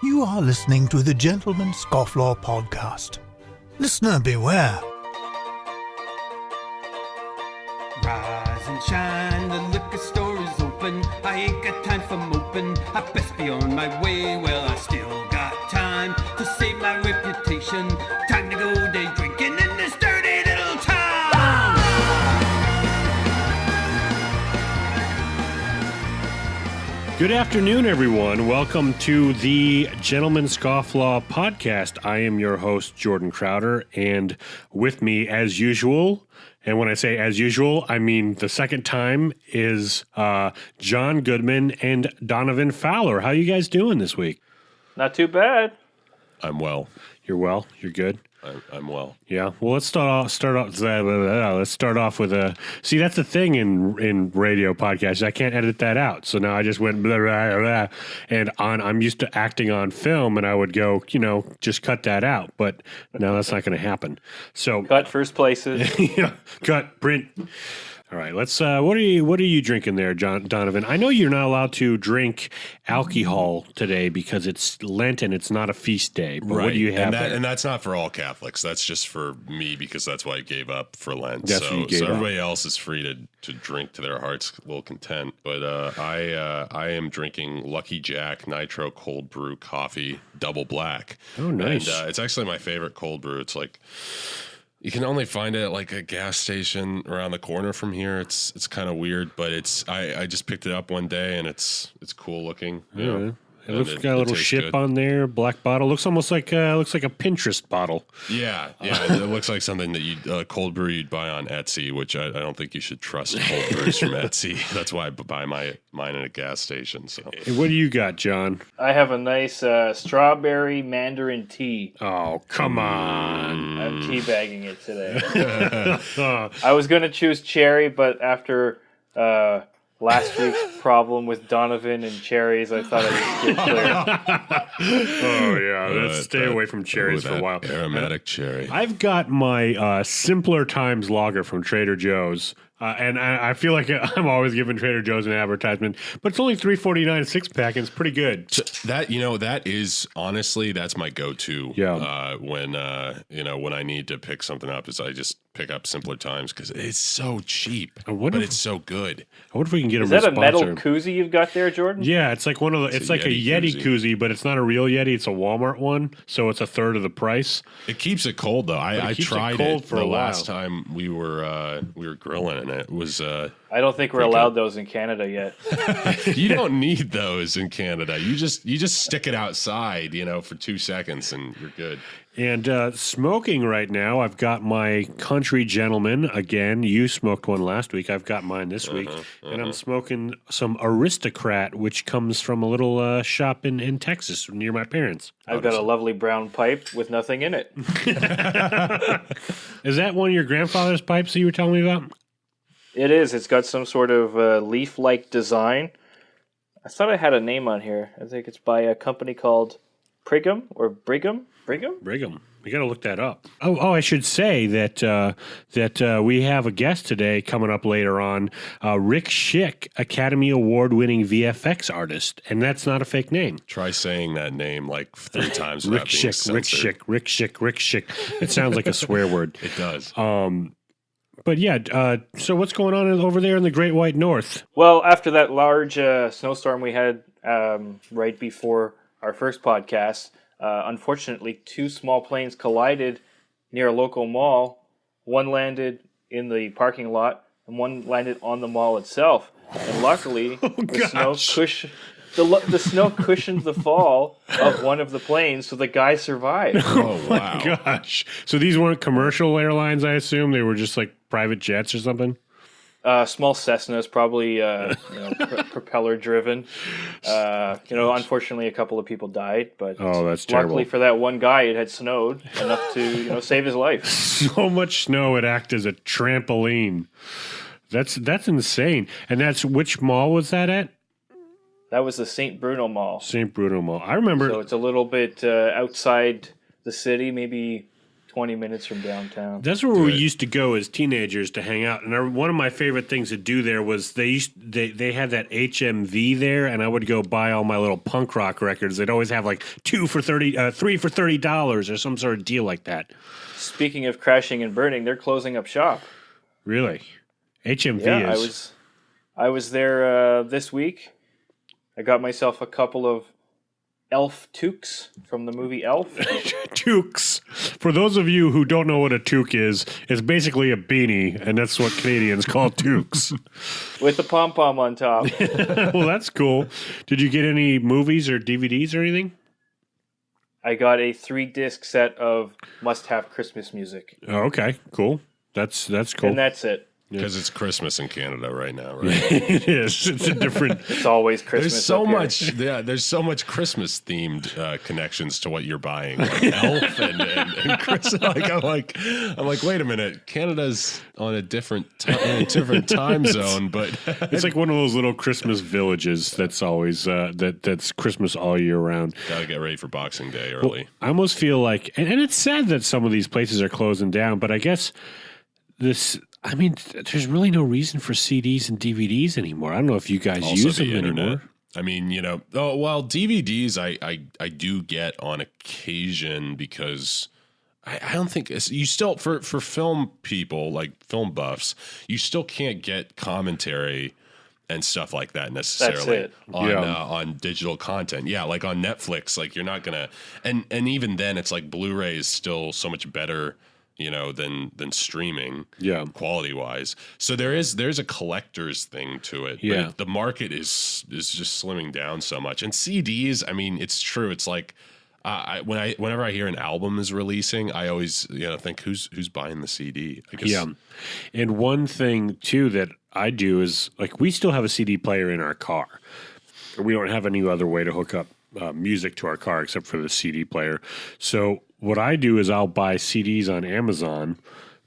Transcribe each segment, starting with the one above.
You are listening to the Gentleman Scofflaw podcast. Listener beware. Rise and shine, the liquor store is open. I ain't got time for moping. I best be on my way. Well, I still got time to save my reputation. Time to go day drinking in this dirty little town. Good afternoon, everyone. Welcome to the Gentleman Scofflaw podcast. I am your host, Jordan Crowder, and with me, as usual, and when I say as usual, I mean the second time, is John Goodman and Donovan Fowler. How you guys doing this week? Not too bad. I'm well. You're well? You're good? I'm well. Yeah. Well, let's start off with a. See, that's the thing in radio podcasts. I can't edit that out. So now I just went blah, blah, blah, and I'm used to acting on film, and I would go, just cut that out. But now that's not going to happen. So Cut first places. cut print. All right, let's. What are you drinking there, Donovan? I know you're not allowed to drink alcohol today because it's Lent and it's not a feast day. But what do you have? And that's not for all Catholics. That's just for me because that's why I gave up for Lent. That's so what you gave everybody else is free to drink to their heart's little content. But I am drinking Lucky Jack Nitro Cold Brew Coffee Double Black. Oh, nice! And it's actually my favorite cold brew. It's like. You can only find it at like a gas station around the corner from here. It's kind of weird, but I just picked it up one day and it's cool looking. Yeah. It looks got a little ship on there, black bottle. Looks almost like a Pinterest bottle. Yeah. It looks like something that you cold brew you'd buy on Etsy, which I don't think you should trust cold brews from Etsy. That's why I buy mine at a gas station. So what do you got, John? I have a nice strawberry mandarin tea. Oh, come on! I'm teabagging it today. I was going to choose cherry, but after last week's problem with Donovan and cherries, I thought I'd skip clear. Oh yeah, let's stay away from cherries for a while. Aromatic cherry. I've got my Simpler Times lager from Trader Joe's. And I feel like I'm always giving Trader Joe's an advertisement, but it's only $3.49 a 6-pack, and it's pretty good. So that is honestly that's my go-to. Yeah. When I need to pick something up, is I just pick up Simpler Times because it's so cheap, but it's so good. I wonder if we can get Is a that a metal sponsor. koozie you've got there, Jordan? Yeah, it's like one of the. It's like a Yeti koozie, but it's not a real Yeti. It's a Walmart one, so it's a third of the price. It keeps it cold though. I tried it for the last time we were grilling, and it was. I don't think we're allowed those in Canada yet. You don't need those in Canada. You just stick it outside, for 2 seconds, and you're good. And smoking right now, I've got my Country Gentleman. Again, you smoked one last week. I've got mine this week. And I'm smoking some Aristocrat, which comes from a little shop in Texas near my parents. I've got a lovely brown pipe with nothing in it. Is that one of your grandfather's pipes that you were telling me about? It is. It's got some sort of leaf-like design. I thought I had a name on here. I think it's by a company called Brigham or Brigham. Brigham. We got to look that up. Oh! I should say that we have a guest today coming up later on. Rick Schick, Academy Award-winning VFX artist, and that's not a fake name. Try saying that name like 3 times. Rick Schick. It sounds like a swear word. It does. But yeah, so what's going on over there in the Great White North? Well, after that large snowstorm we had right before our first podcast, unfortunately, 2 small planes collided near a local mall. One landed in the parking lot, and one landed on the mall itself. And luckily, the snow cushioned the fall of one of the planes, so the guy survived. Oh, wow. My gosh. So these weren't commercial airlines, I assume? They were just like private jets or something? Small Cessnas, probably propeller driven. Unfortunately, a couple of people died, but that's terrible. Luckily for that one guy, it had snowed enough to save his life. So much snow it acted as a trampoline. That's insane. And that's which mall was that at? That was the St. Bruno Mall. St. Bruno Mall. I remember. So it's a little bit outside the city, maybe 20 minutes from downtown. That's where we used to go as teenagers to hang out. And one of my favorite things to do there was they had that HMV there, and I would go buy all my little punk rock records. They'd always have like three for $30 or some sort of deal like that. Speaking of crashing and burning, they're closing up shop. Really? HMV Yeah, is. I was there this week. I got myself a couple of Elf toques from the movie Elf. Toques. For those of you who don't know what a toque is, it's basically a beanie, and that's what Canadians call toques. With a pom-pom on top. Well, that's cool. Did you get any movies or DVDs or anything? I got a 3-disc set of must-have Christmas music. Oh, okay, cool. That's cool. And that's it. Because it's Christmas in Canada right now, right? It is. It's a different. It's always Christmas. There's so up here. much. Yeah, there's so much Christmas themed connections to what you're buying, like Elf and Christmas. I'm like, wait a minute, Canada's on a different time zone, but It's like one of those little Christmas villages that's always that's Christmas all year round. gotta get ready for Boxing Day early. I almost feel like, and it's sad that some of these places are closing down, but I guess there's really no reason for CDs and DVDs anymore. I don't know if you guys Also use the them internet. anymore. I mean, DVDs I do get on occasion because I don't think you still for film people like film buffs, you still can't get commentary and stuff like that necessarily on digital content. Yeah, like on Netflix, like you're not gonna and even then it's like Blu-ray is still so much better, than streaming, quality wise. So there's a collector's thing to it. Yeah. But the market is just slimming down so much. And CDs, I mean, it's true. It's like whenever I hear an album is releasing, I always think who's buying the CD. I guess. Yeah, and one thing too that I do is like we still have a CD player in our car. We don't have any other way to hook up music to our car except for the CD player. So what I do is I'll buy CDs on Amazon,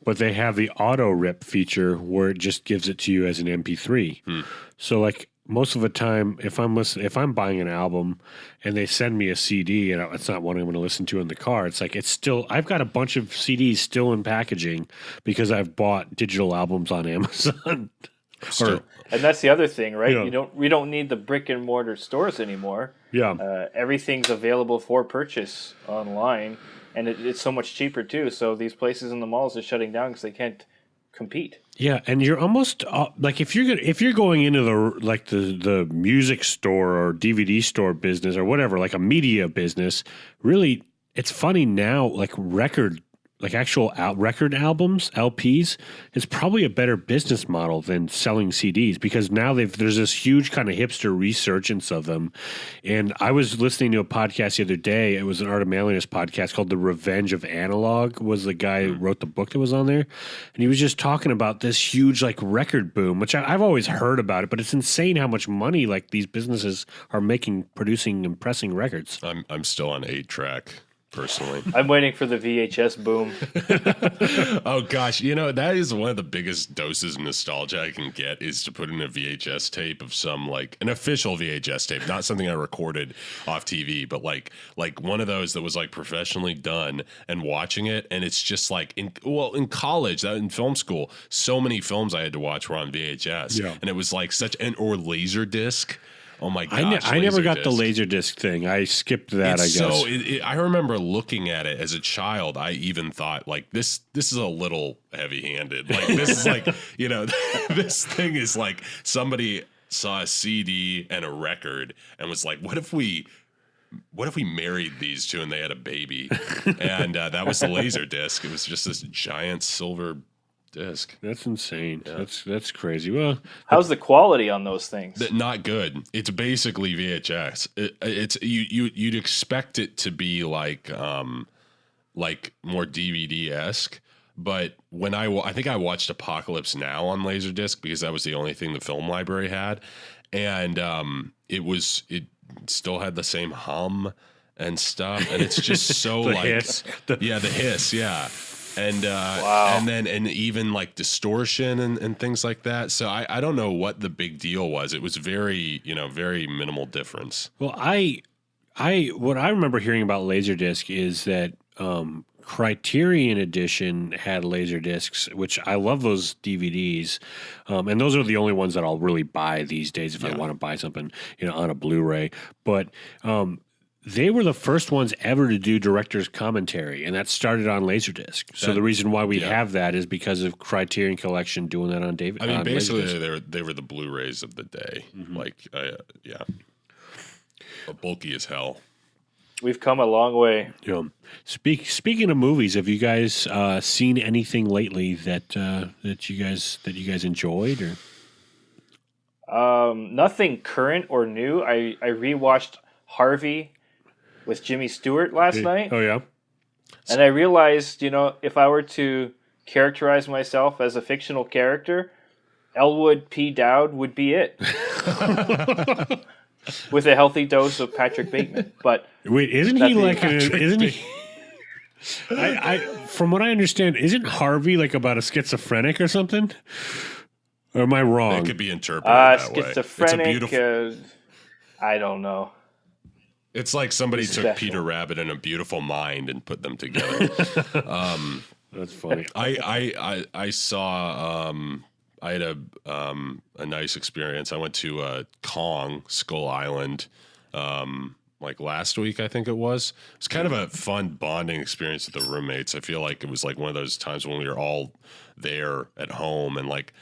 but they have the auto rip feature where it just gives it to you as an MP3. So like most of the time, if I'm buying an album and they send me a CD and it's not one I'm going to listen to in the car, it's like I've got a bunch of CDs still in packaging because I've bought digital albums on Amazon. And that's the other thing, right? Yeah. We don't need the brick and mortar stores anymore. Yeah. Everything's available for purchase online, and it's so much cheaper too. So these places in the malls are shutting down because they can't compete. Yeah, and you're almost like if you're going into the music store or DVD store business or whatever, like a media business, really, it's funny now. Like actual record albums, LPs, is probably a better business model than selling CDs because now there's this huge kind of hipster resurgence of them. And I was listening to a podcast the other day. It was an Art of Manliness podcast called The Revenge of Analog, was the guy who wrote the book that was on there. And he was just talking about this huge like record boom, which I've always heard about it, but it's insane how much money like these businesses are making producing and pressing records. I'm still on 8-track. Personally, I'm waiting for the VHS boom. Oh gosh, that is one of the biggest doses of nostalgia I can get is to put in a VHS tape of some like an official VHS tape, not something I recorded off TV, but like one of those that was like professionally done and watching it, and it's just like in college, in film school, so many films I had to watch were on VHS, and it was like or Laserdisc. Oh my gosh! I never got the Laserdisc thing. I skipped that. I guess. So I remember looking at it as a child. I even thought like this is a little heavy-handed. Like this is like this thing is like somebody saw a CD and a record and was like, what if we married these two and they had a baby? And that was the Laserdisc. It was just this giant silver disc. That's insane. Yeah. That's crazy. Well, how's the quality on those things? Not good. It's basically VHS. You'd expect it to be like more DVD-esque, but when I think I watched Apocalypse Now on Laserdisc because that was the only thing the film library had, and it still had the same hum and stuff, and it's just so the like hiss. The hiss, yeah. And wow. and even like distortion and things like that. So I don't know what the big deal was. It was very minimal difference. Well, what I remember hearing about Laserdisc is that Criterion Edition had laserdiscs, which I love those DVDs, and those are the only ones that I'll really buy these days if I want to buy something, on a Blu-ray. But they were the first ones ever to do director's commentary, and that started on laserdisc. So the reason why we have that is because of Criterion Collection doing that on David. I mean, basically, they were the Blu-rays of the day. Bulky as hell. We've come a long way. Speaking of movies, have you guys seen anything lately that you guys enjoyed or? Nothing current or new. I rewatched Harvey with Jimmy Stewart last night. Oh yeah. And I realized, if I were to characterize myself as a fictional character, Elwood P. Dowd would be it. With a healthy dose of Patrick Bateman. But wait, isn't he like isn't he I from what I understand, isn't Harvey like about a schizophrenic or something? Or am I wrong? It could be interpreted that way. Schizophrenic, I don't know. It's like somebody took Peter Rabbit and A Beautiful Mind and put them together. That's funny. I saw I had a nice experience. I went to Kong, Skull Island, like last week, I think it was. It's kind of a fun bonding experience with the roommates. I feel like it was like one of those times when we were all there at home, and like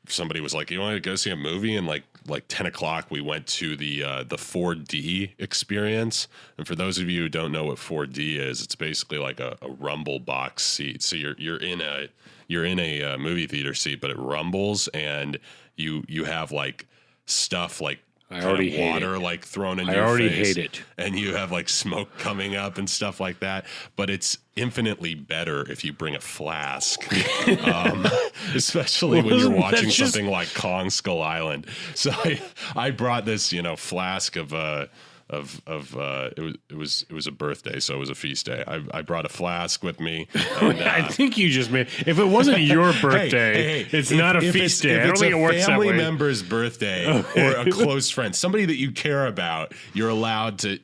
somebody was like, "You want to go see a movie?" And like 10 o'clock, we went to the 4D experience. And for those of you who don't know what 4D is, it's basically like a rumble box seat. So you're in a movie theater seat, but it rumbles, and you have like stuff like water like thrown in your face. I already hate it. And you have like smoke coming up and stuff like that. But it's infinitely better if you bring a flask, especially when you're watching something like Kong Skull Island. So I brought this, flask of it was a birthday, so it was a feast day. I brought a flask with me. And, I think you just made. If it wasn't your birthday, it's not a feast day. I don't think it works that way. If it's a family member's birthday or a close friend, somebody that you care about, you're allowed to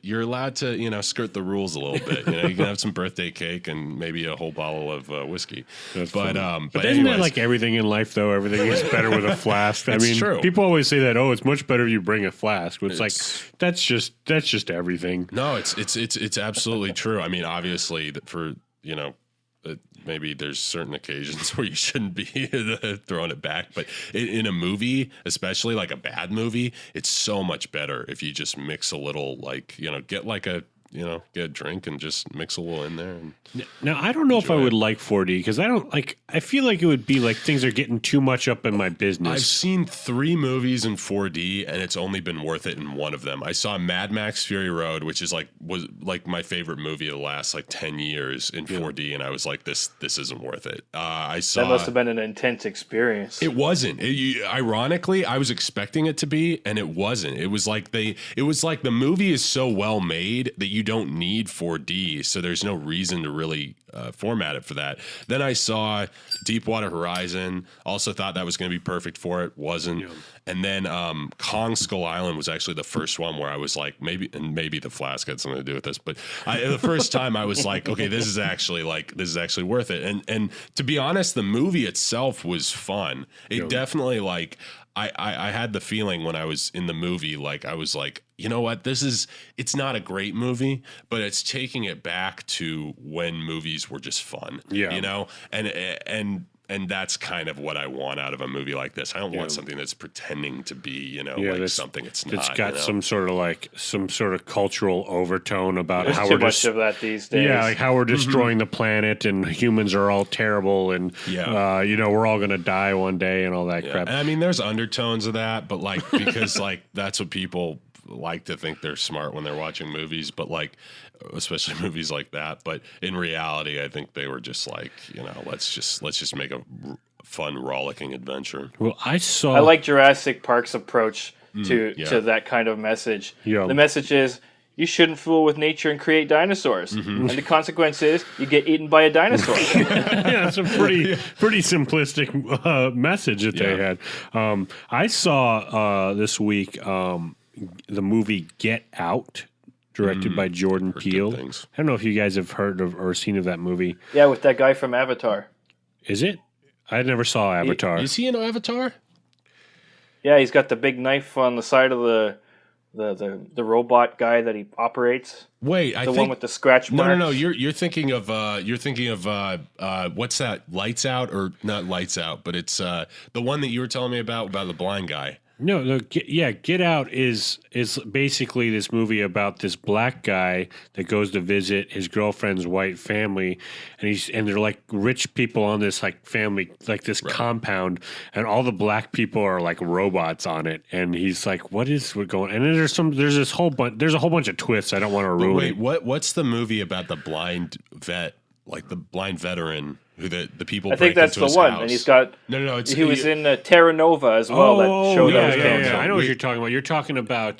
skirt the rules a little bit. You can have some birthday cake and maybe a whole bottle of whiskey. But isn't that like everything in life though? Everything is better with a flask. I mean, true. People always say that. Oh, it's much better if you bring a flask. But it's like that's just everything. No, it's absolutely true. I mean, obviously, for maybe there's certain occasions where you shouldn't be throwing it back, but in a movie, especially like a bad movie, it's so much better if you just mix a little, get a drink and just mix a little in there. Now, I don't know if I would like 4D because I feel like it would be like things are getting too much up in my business. I've seen 3 movies in 4D and it's only been worth it in one of them. I saw Mad Max Fury Road, which was my favorite movie of the last 10 years in 4D, and I was like, this isn't worth it. That must have been an intense experience. It wasn't. Ironically, I was expecting it to be, and it wasn't. It was like the movie is so well made that you don't need 4D, so there's no reason to really format it for that. Then I saw Deepwater Horizon, also thought that was going to be perfect for it, wasn't. Yeah. And then Kong Skull Island was actually the first one where I was like, maybe the flask had something to do with this, but the first time I was like, okay, this is actually worth it. And to be honest, the movie itself was fun. It definitely I had the feeling when I was in the movie, I was like, you know what, it's not a great movie, but it's taking it back to when movies were just fun, and that's kind of what I want out of a movie like this. I don't want something that's pretending to be, something it's not. It's got some sort of cultural overtone about There's how too we're much of that these days. Yeah, like how we're destroying the planet and humans are all terrible and we're all gonna die one day and all that crap. And I mean, there's undertones of that, but because that's what people like to think they're smart when they're watching movies, but especially movies like that. But in reality, I think they were just let's just make a fun, rollicking adventure. Well, I like Jurassic Park's approach to that kind of message. Yeah. The message is you shouldn't fool with nature and create dinosaurs, and the consequence is you get eaten by a dinosaur. Yeah, it's a pretty simplistic message that they had. I saw this week the movie Get Out. directed by Jordan Heard Peele. good things. I don't know if you guys have heard of or seen of that movie. Yeah, with that guy from Avatar. Is it? I never saw Avatar. Is he in Avatar? Yeah, he's got the big knife on the side of the robot guy that he operates. Wait, I The think one with the scratch marks. no. You're thinking of what's that? Lights Out, or not Lights Out, but it's the one that you were telling me about the blind guy. No, Get Out is basically this movie about this black guy that goes to visit his girlfriend's white family, and they're like rich people on this like family, like this compound, and all the black people are like robots on it, and he's like, what going? And then there's a whole bunch of twists. I don't want to ruin it. Wait, what's the movie about the blind vet, like the blind veteran? Who the people? I think that's the one, and he's got. No. He was in Terra Nova as well. That show that was canceled. I know what you're talking about. You're talking about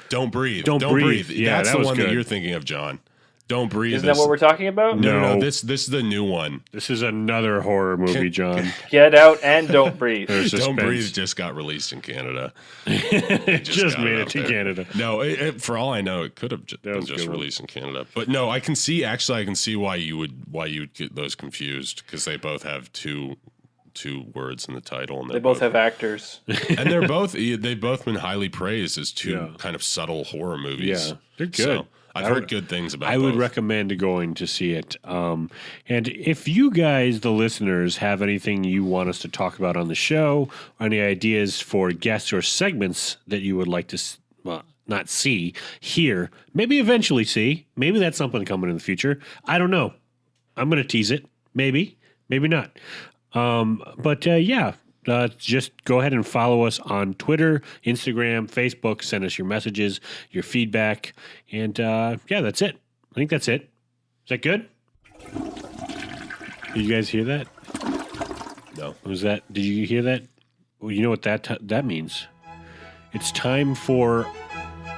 Don't Breathe. Don't Breathe. Yeah, that's that the was one good. that you're thinking of, John. Don't Breathe. Isn't that what we're talking about? No. This is the new one. This is another horror movie, John. Get Out and Don't Breathe. Don't Breathe just got released in Canada. just made it to Canada. No, for all I know, it could have been just released in Canada. But no, I can see why you'd get those confused, because they both have two words in the title, and they both have actors, and they've both been highly praised as two kind of subtle horror movies. Yeah, they're good. So, I've heard good things about. I would recommend going to see it. And if you guys, the listeners, have anything you want us to talk about on the show, or any ideas for guests or segments that you would like to not see, hear, maybe eventually see, maybe that's something coming in the future. I don't know. I'm going to tease it. Maybe not. Just go ahead and follow us on Twitter, Instagram, Facebook. Send us your messages, your feedback. And that's it. I think that's it. Is that good? Did you guys hear that? No. Did you hear that? Well, you know what that means. It's time for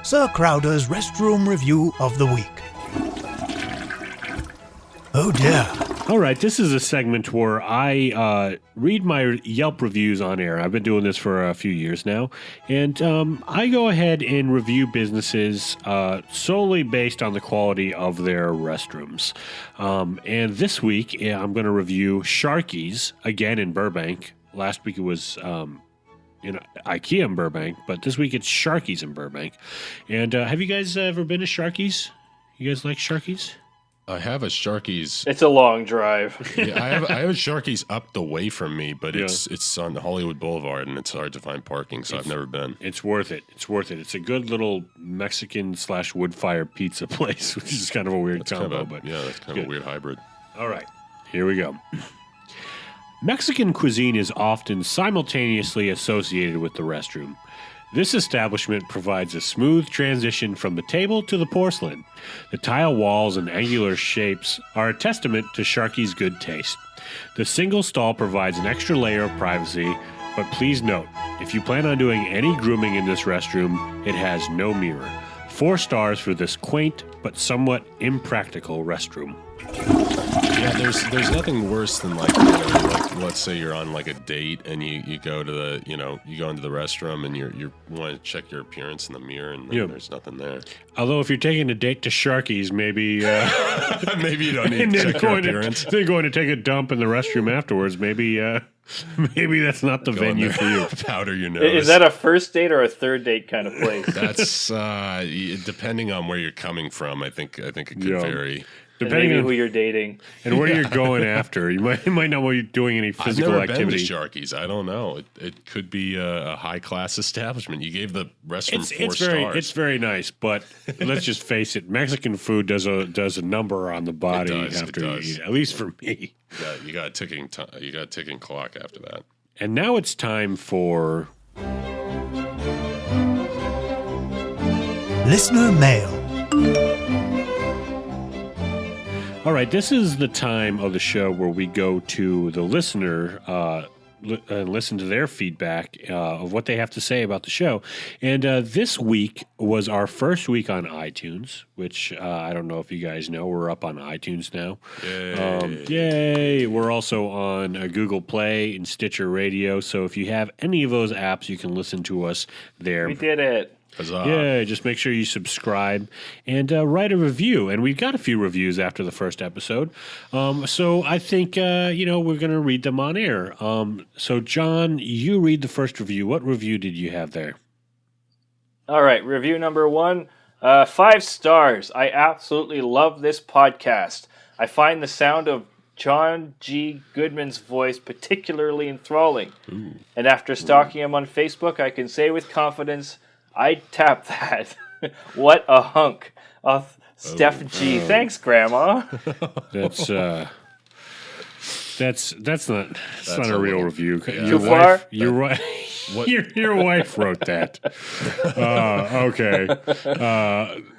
Sir Crowder's Restroom Review of the Week. Oh dear. All right, this is a segment where I read my Yelp reviews on air. I've been doing this for a few years now, and I go ahead and review businesses solely based on the quality of their restrooms. And this week, I'm going to review Sharky's, again in Burbank. Last week it was in IKEA in Burbank, but this week it's Sharky's in Burbank. And have you guys ever been to Sharky's? You guys like Sharky's? I have a Sharky's. It's a long drive. Yeah, I have a Sharky's up the way from me, but it's on Hollywood Boulevard, and it's hard to find parking, so I've never been. It's worth it. It's a good little Mexican / wood fire pizza place, which is kind of a weird combo. That's kind of a weird hybrid. All right, here we go. Mexican cuisine is often simultaneously associated with the restroom. This establishment provides a smooth transition from the table to the porcelain. The tile walls and angular shapes are a testament to Sharky's good taste. The single stall provides an extra layer of privacy, but please note, if you plan on doing any grooming in this restroom, it has no mirror. 4 stars for this quaint but somewhat impractical restroom. Yeah, there's nothing worse than like let's say you're on like a date and you go to the you go into the restroom and you want to check your appearance in the mirror and there's nothing there. Although if you're taking a date to Sharky's, maybe maybe you don't need to check your appearance. They're going to take a dump in the restroom afterwards. Maybe that's not the venue for you. Powder your nose. Is that a first date or a third date kind of place? That's depending on where you're coming from. I think it could vary. Depending on who you're dating and where you're going after, you might not know you're doing any physical I've never activity. been to Sharky's. I don't know. It could be a high class establishment. You gave the restroom 4 stars. It's very nice, but let's just face it: Mexican food does a number on the body after you eat. At least for me. Yeah, you got a ticking clock after that. And now it's time for Listener Mail. All right, this is the time of the show where we go to the listener and listen to their feedback of what they have to say about the show. And this week was our first week on iTunes, which I don't know if you guys know. We're up on iTunes now. Yay! We're also on Google Play and Stitcher Radio. So if you have any of those apps, you can listen to us there. We did it. Huzzah. Yeah, just make sure you subscribe and write a review. And we've got a few reviews after the first episode. So I think, we're going to read them on air. So, John, you read the first review. What review did you have there? All right, review number 1. 5 stars. I absolutely love this podcast. I find the sound of John G. Goodman's voice particularly enthralling. Ooh. And after stalking him on Facebook, I can say with confidence, I'd tap that. What a hunk. Steph G. Thanks, Grandma. That's not a real review. Yeah. Too far? Your wife. Your wife wrote that. Okay.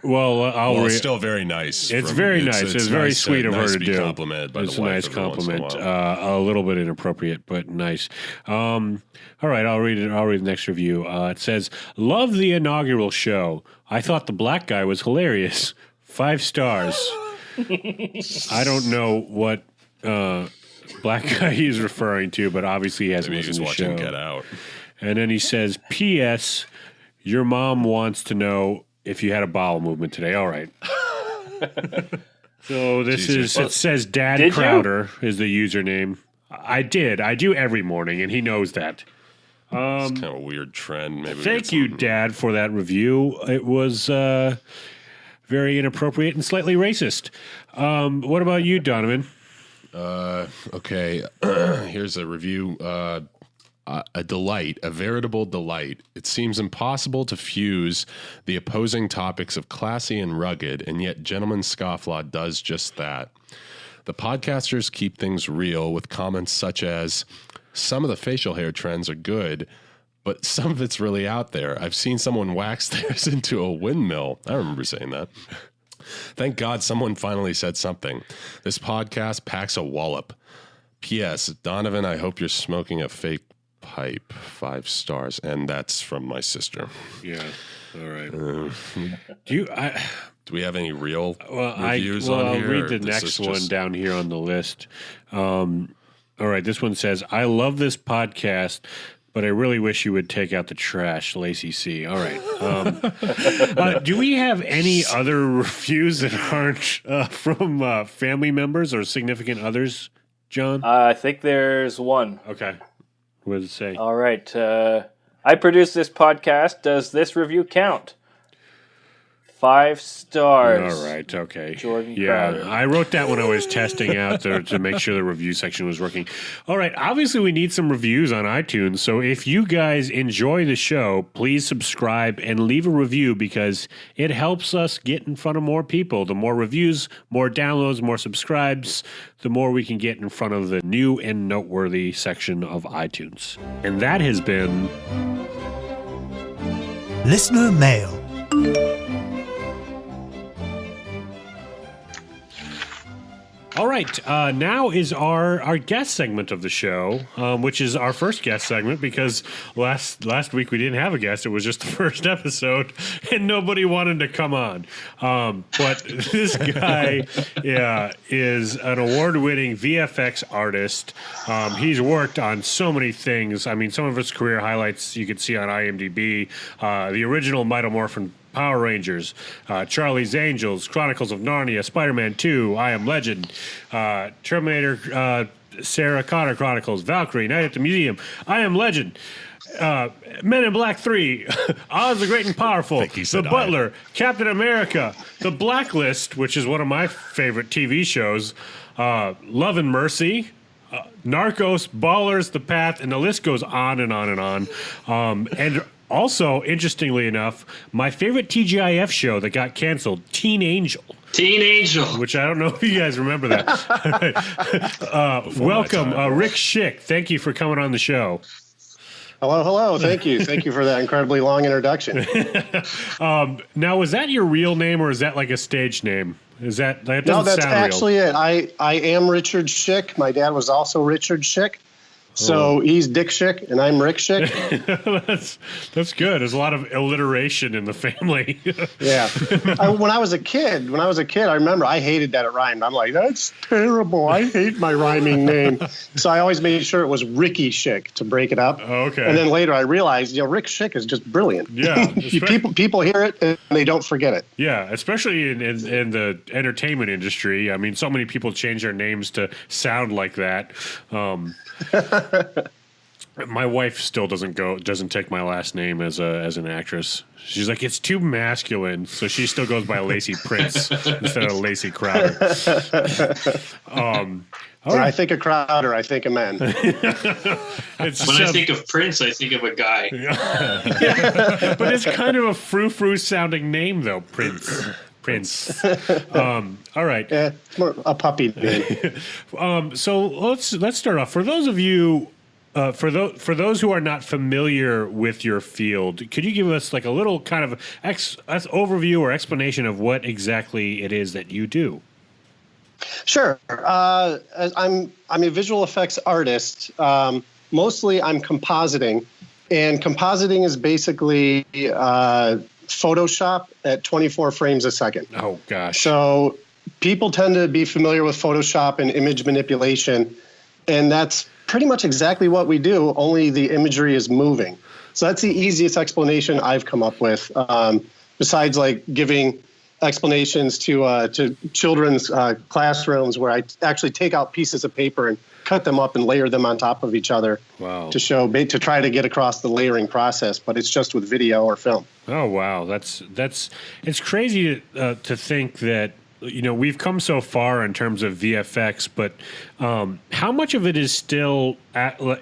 It's still very nice. It's very nice. It's very sweet of her to do. Complimented by it's the a wife nice every once in a compliment. while. A little bit inappropriate, but nice. All right, I'll read it. I'll read the next review. It says, "Love the inaugural show. I thought the black guy was hilarious. 5 stars." I don't know what black guy he's referring to, but obviously he hasn't Maybe listened he's to the watching show. Get Out. And then he says, "P.S. Your mom wants to know if you had a bowel movement today." All right. So this Jesus. it says Dad Did Crowder is the username. I did. I do every morning, and he knows that. It's kind of a weird trend. Maybe Thank you, Dad, for that review. It was very inappropriate and slightly racist. What about you, Donovan? Okay, here's a review. A delight, a veritable delight. It seems impossible to fuse the opposing topics of classy and rugged, and yet Gentleman Scofflaw does just that. The podcasters keep things real with comments such as, "Some of the facial hair trends are good, but some of it's really out there. I've seen someone wax theirs into a windmill." I remember saying that. "Thank God someone finally said something. This podcast packs a wallop. P.S. Donovan, I hope you're smoking a fake pipe. 5 stars." And that's from my sister. Yeah. All right. Do we have any real reviews on I'll here? read the next one down here on the list. All right. This one says, "I love this podcast, but I really wish you would take out the trash, Lacey C." All right. Do we have any other reviews that aren't from family members or significant others, John? I think there's one. Okay. What does it say? All right. I produce this podcast. Does this review count? 5 stars. All right, okay. Jordan Yeah, Crowder. I wrote that when I was testing out to make sure the review section was working. All right, obviously we need some reviews on iTunes, so if you guys enjoy the show, please subscribe and leave a review because it helps us get in front of more people. The more reviews, more downloads, more subscribes, the more we can get in front of the new and noteworthy section of iTunes. And that has been Listener Mail. All right, now is our guest segment of the show, which is our first guest segment because last week we didn't have a guest. It was just the first episode, and nobody wanted to come on. But this guy is an award-winning VFX artist. He's worked on so many things. I mean, some of his career highlights you can see on IMDb. The original Mighty Morphin Power Rangers, Charlie's Angels, Chronicles of Narnia, Spider-Man 2, I Am Legend, Terminator, Sarah Connor Chronicles, Valkyrie, Night at the Museum, I Am Legend, Men in Black 3, Oz the Great and Powerful, The Butler, Captain America, The Blacklist, which is one of my favorite TV shows, Love and Mercy, Narcos, Ballers, The Path, and the list goes on and on and on. And also, interestingly enough, my favorite TGIF show that got canceled, Teen Angel. Teen Angel. Which I don't know if you guys remember that. Welcome, Rick Schick. Thank you for coming on the show. Hello. Thank you. Thank you for that incredibly long introduction. Now, was that your real name or is that like a stage name? Is that doesn't No, that's sound actually real. it. I am Richard Schick. My dad was also Richard Schick. So he's Dick Schick and I'm Rick Schick. that's good. There's a lot of alliteration in the family. Yeah. When I was a kid, I remember I hated that it rhymed. I'm like, that's terrible. I hate my rhyming name. So I always made sure it was Ricky Schick to break it up. Okay. And then later I realized, Rick Schick is just brilliant. Yeah. People hear it and they don't forget it. Yeah, especially in the entertainment industry. I mean, so many people change their names to sound like that. My wife still doesn't take my last name as an actress. She's like, it's too masculine, so she still goes by Lacey Prince instead of Lacey Crowder. When I think of Crowder, I think of men. When I think of Prince, I think of a guy. Yeah. But it's kind of a frou-frou sounding name, though, Prince. All right. Yeah, it's more a puppy name. So let's start off. For those of you, for those who are not familiar with your field, could you give us like a little kind of overview or explanation of what exactly it is that you do? Sure. I'm a visual effects artist. Mostly I'm compositing, and compositing is basically Photoshop at 24 frames a second. Oh, gosh. So people tend to be familiar with Photoshop and image manipulation, and that's pretty much exactly what we do, only the imagery is moving. So that's the easiest explanation I've come up with, besides like giving explanations to children's classrooms where I actually take out pieces of paper and cut them up and layer them on top of each other. Wow. To try to get across the layering process, but it's just with video or film. Oh, wow. It's crazy to think that, we've come so far in terms of VFX, but how much of it is still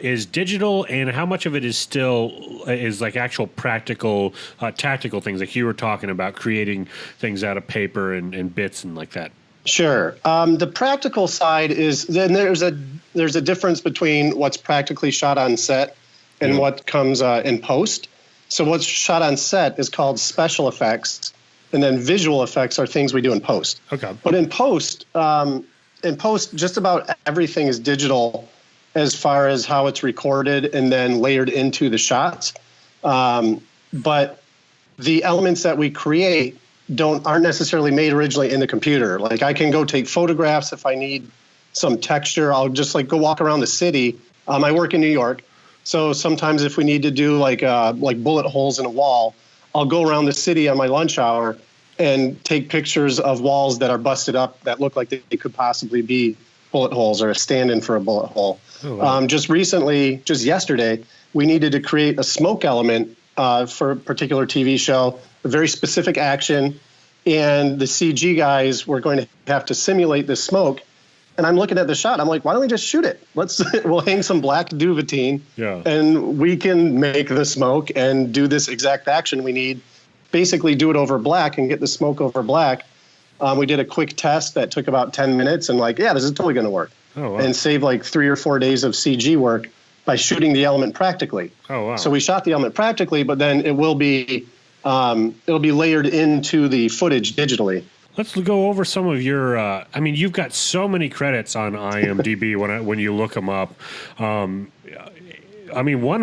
is digital, and how much of it is like actual practical, tactical things like you were talking about, creating things out of paper and bits and like that? Sure. The practical side is then there's a difference between what's practically shot on set and what comes in post. So what's shot on set is called special effects, and then visual effects are things we do in post. Okay. But in post, just about everything is digital as far as how it's recorded and then layered into the shots. But the elements that we create aren't necessarily made originally in the computer. Like I can go take photographs if I need some texture. I'll just like go walk around the city. I work in New York, so sometimes if we need to do like bullet holes in a wall, I'll go around the city on my lunch hour and take pictures of walls that are busted up that look like they could possibly be bullet holes or a stand-in for a bullet hole. Oh, wow. Just yesterday, we needed to create a smoke element for a particular TV show, a very specific action, and the CG guys were going to have to simulate the smoke. And I'm looking at the shot. I'm like, why don't we just shoot it? We'll hang some black Duvetine, and we can make the smoke and do this exact action we need. Basically, do it over black and get the smoke over black. We did a quick test that took about 10 minutes, and this is totally going to work. Oh, wow. And save like 3 or 4 days of CG work by shooting the element practically. Oh, wow. So we shot the element practically, but then it'll be layered into the footage digitally. Let's go over some of your. You've got so many credits on IMDb when you look them up. One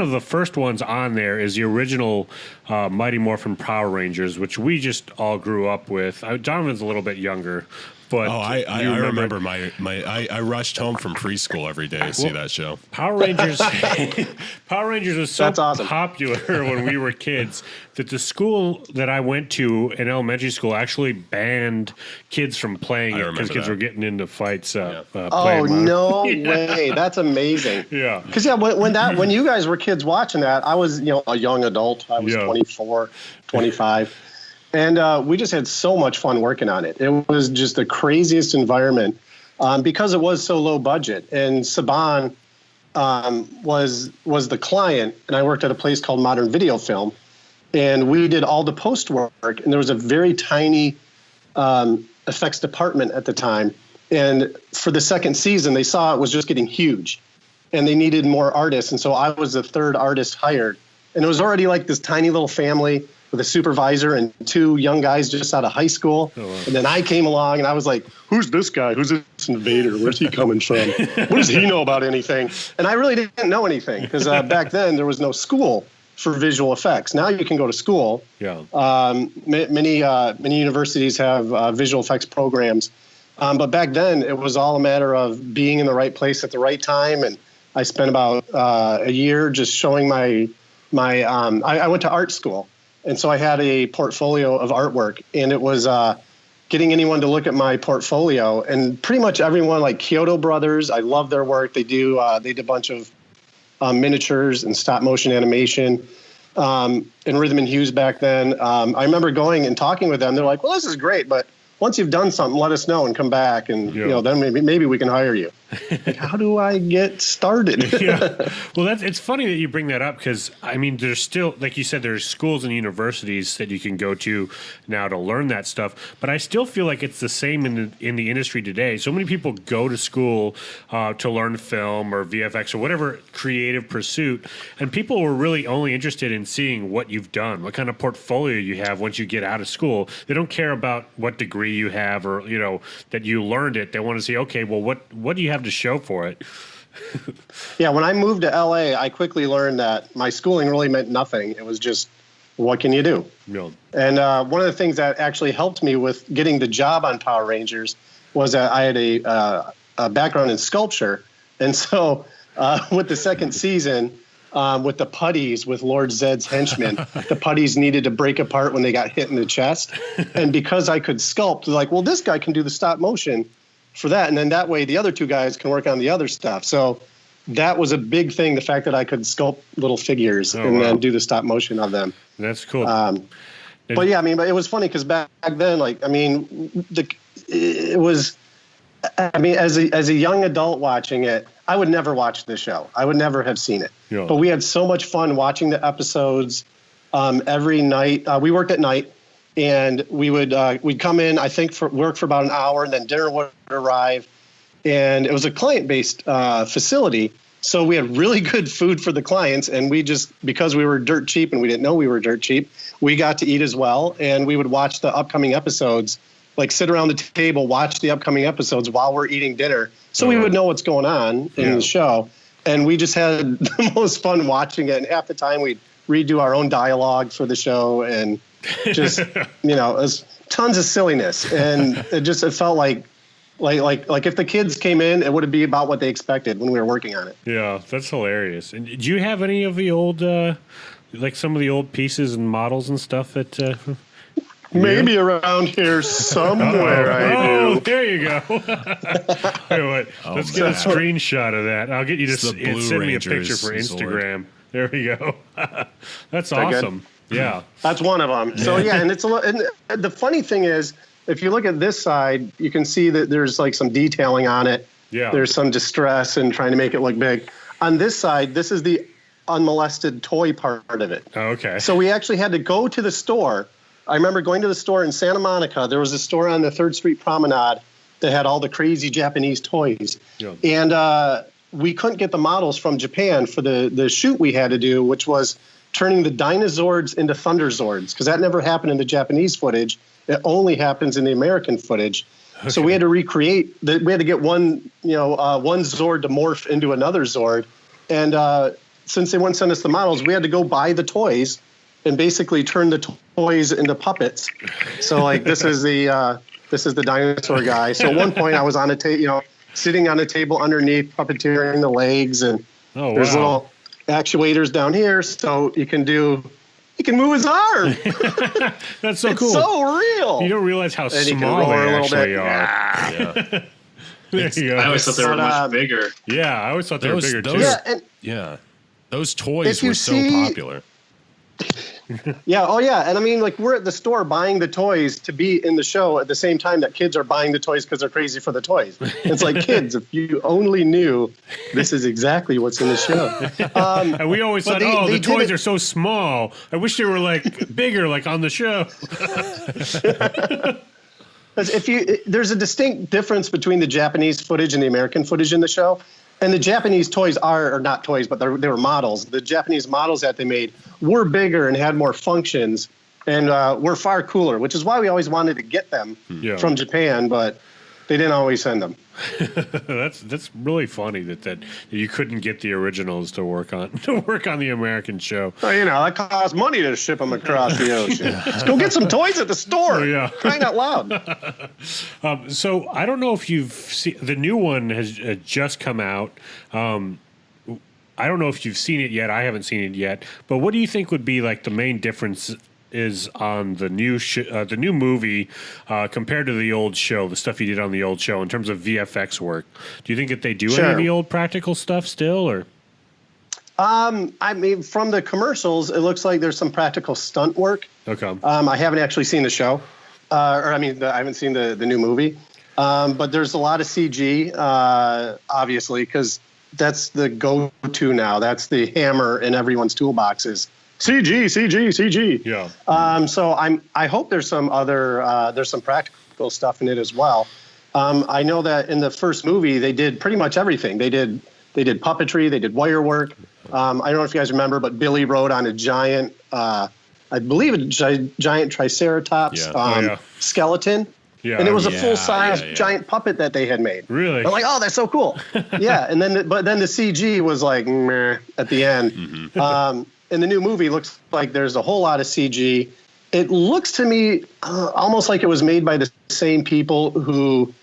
of the first ones on there is the original Mighty Morphin Power Rangers, which we just all grew up with. Donovan's a little bit younger. But I remember I rushed home from preschool every day to see that show. Power Rangers was so awesome. popular when we were kids that the school that I went to in elementary school actually banned kids from playing it because kids were getting into fights. Oh, no way. That's amazing. Yeah. Because when you guys were kids watching that, I was a young adult. I was 24, 25. And we just had so much fun working on it. It was just the craziest environment because it was so low budget. And Saban was the client, and I worked at a place called Modern Video Film. And we did all the post work, and there was a very tiny effects department at the time. And for the second season, they saw it was just getting huge, and they needed more artists. And so I was the third artist hired. And it was already like this tiny little family. with a supervisor and 2 young guys just out of high school. Oh, wow. And then I came along and I was like, who's this guy? Who's this invader? Where's he coming from? What does he know about anything? And I really didn't know anything because back then there was no school for visual effects. Now you can go to school. Yeah. Many universities have visual effects programs. But back then it was all a matter of being in the right place at the right time. And I spent about a year just showing I went to art school. And so I had a portfolio of artwork, and it was getting anyone to look at my portfolio. And pretty much everyone, like Kyoto Brothers, I love their work. They did a bunch of miniatures and stop motion animation, and Rhythm and Hues back then. I remember going and talking with them. They're like, well, this is great, but once you've done something, let us know and come back, and then maybe we can hire you. Like, how do I get started? Yeah. Well, it's funny that you bring that up because, I mean, there's still, like you said, there's schools and universities that you can go to now to learn that stuff. But I still feel like it's the same in the industry today. So many people go to school to learn film or VFX or whatever creative pursuit, and people were really only interested in seeing what you've done, what kind of portfolio you have once you get out of school. They don't care about what degree you have or, that you learned it. They want to see, okay, well, what do you have to show for it? Yeah, when I moved to LA, I quickly learned that my schooling really meant nothing. It was just, what can you do? Yeah. And one of the things that actually helped me with getting the job on Power Rangers was that I had a background in sculpture. And so with the second season, with the putties with Lord Zed's henchmen, the putties needed to break apart when they got hit in the chest. And because I could sculpt, they're like, well, this guy can do the stop motion for that. And then that way the other 2 guys can work on the other stuff. So that was a big thing, the fact that I could sculpt little figures then do the stop motion of them. That's cool. But yeah, but it was funny because back then, as a young adult watching it, I would never watch the show. I would never have seen it. Yeah. But we had so much fun watching the episodes every night. We worked at night. And we'd come in, I think, work for about an hour, and then dinner would arrive. And it was a client-based facility, so we had really good food for the clients. And we just, because we were dirt cheap and we didn't know we were dirt cheap, we got to eat as well. And we would watch the upcoming episodes, like sit around the table, watch the upcoming episodes while we're eating dinner, so we would know what's going on in the show. And we just had the most fun watching it. And half the time we'd redo our own dialogue for the show and just, it was tons of silliness. And it felt like if the kids came in, it would be about what they expected when we were working on it. Yeah, that's hilarious. And do you have any of the old, some of the old pieces and models and stuff that... Maybe around here somewhere I do. Oh, there you go. Wait, let's get a screenshot of that. I'll get you to send me a picture for Instagram. There we go. That's awesome. Yeah. That's one of them. So yeah, and the funny thing is, if you look at this side, you can see that there's some detailing on it. Yeah. There's some distress and trying to make it look big. On this side, this is the unmolested toy part of it. Oh, okay. So we actually had to go to the store. I remember going to the store in Santa Monica. There was a store on the 3rd Street Promenade that had all the crazy Japanese toys. Yeah. And we couldn't get the models from Japan for the shoot we had to do, which was turning the Dinosaurs into Thunderzords, because that never happened in the Japanese footage. It only happens in the American footage. Okay. So we had to recreate we had to get one Zord to morph into another Zord. And since they wouldn't send us the models, we had to go buy the toys and basically turn the toys into puppets. So this is the dinosaur guy. So at one point I was on sitting on a table underneath, puppeteering the legs, and there's little actuators down here, so he can move his arm. That's so cool. It's so real. You don't realize how small they actually are. Yeah. There you go. I always thought they were much bigger. Yeah, I always thought they were bigger too. Yeah, those toys were so popular. Yeah. Oh, yeah. And we're at the store buying the toys to be in the show at the same time that kids are buying the toys because they're crazy for the toys. It's like, kids, if you only knew, this is exactly what's in the show. And we always thought, the toys are so small. I wish they were bigger, on the show. There's a distinct difference between the Japanese footage and the American footage in the show. And the Japanese toys are not toys, but they were models. The Japanese models that they made were bigger and had more functions and were far cooler, which is why we always wanted to get them from Japan, but they didn't always send them. That's really funny that you couldn't get the originals to work on the American show. Well, that costs money to ship them across the ocean. Let's go get some toys at the store. Oh, yeah. Crying out loud. So I don't know if you've seen the new one has just come out. I don't know if you've seen it yet. I haven't seen it yet. But what do you think would be like the main difference is on the new movie compared to the old show, the stuff you did on the old show in terms of VFX work? Do you think that they do any of the old practical stuff still, or? I mean, from the commercials, it looks like there's some practical stunt work. Okay. I haven't actually seen the show, I haven't seen the new movie. But there's a lot of CG, obviously, because that's the go-to now. That's the hammer in everyone's toolboxes. CG. Yeah. So I hope there's some practical stuff in it as well. I know that in the first movie they did pretty much everything. They did puppetry, they did wire work. I don't know if you guys remember, but Billy rode on a giant, I believe a giant triceratops skeleton. Yeah, and it was a full-size giant puppet that they had made. Really? I'm like, oh, that's so cool. Yeah, and then the CG was like meh at the end. Mm-hmm. In the new movie, looks like there's a whole lot of CG. It looks to me almost like it was made by the same people who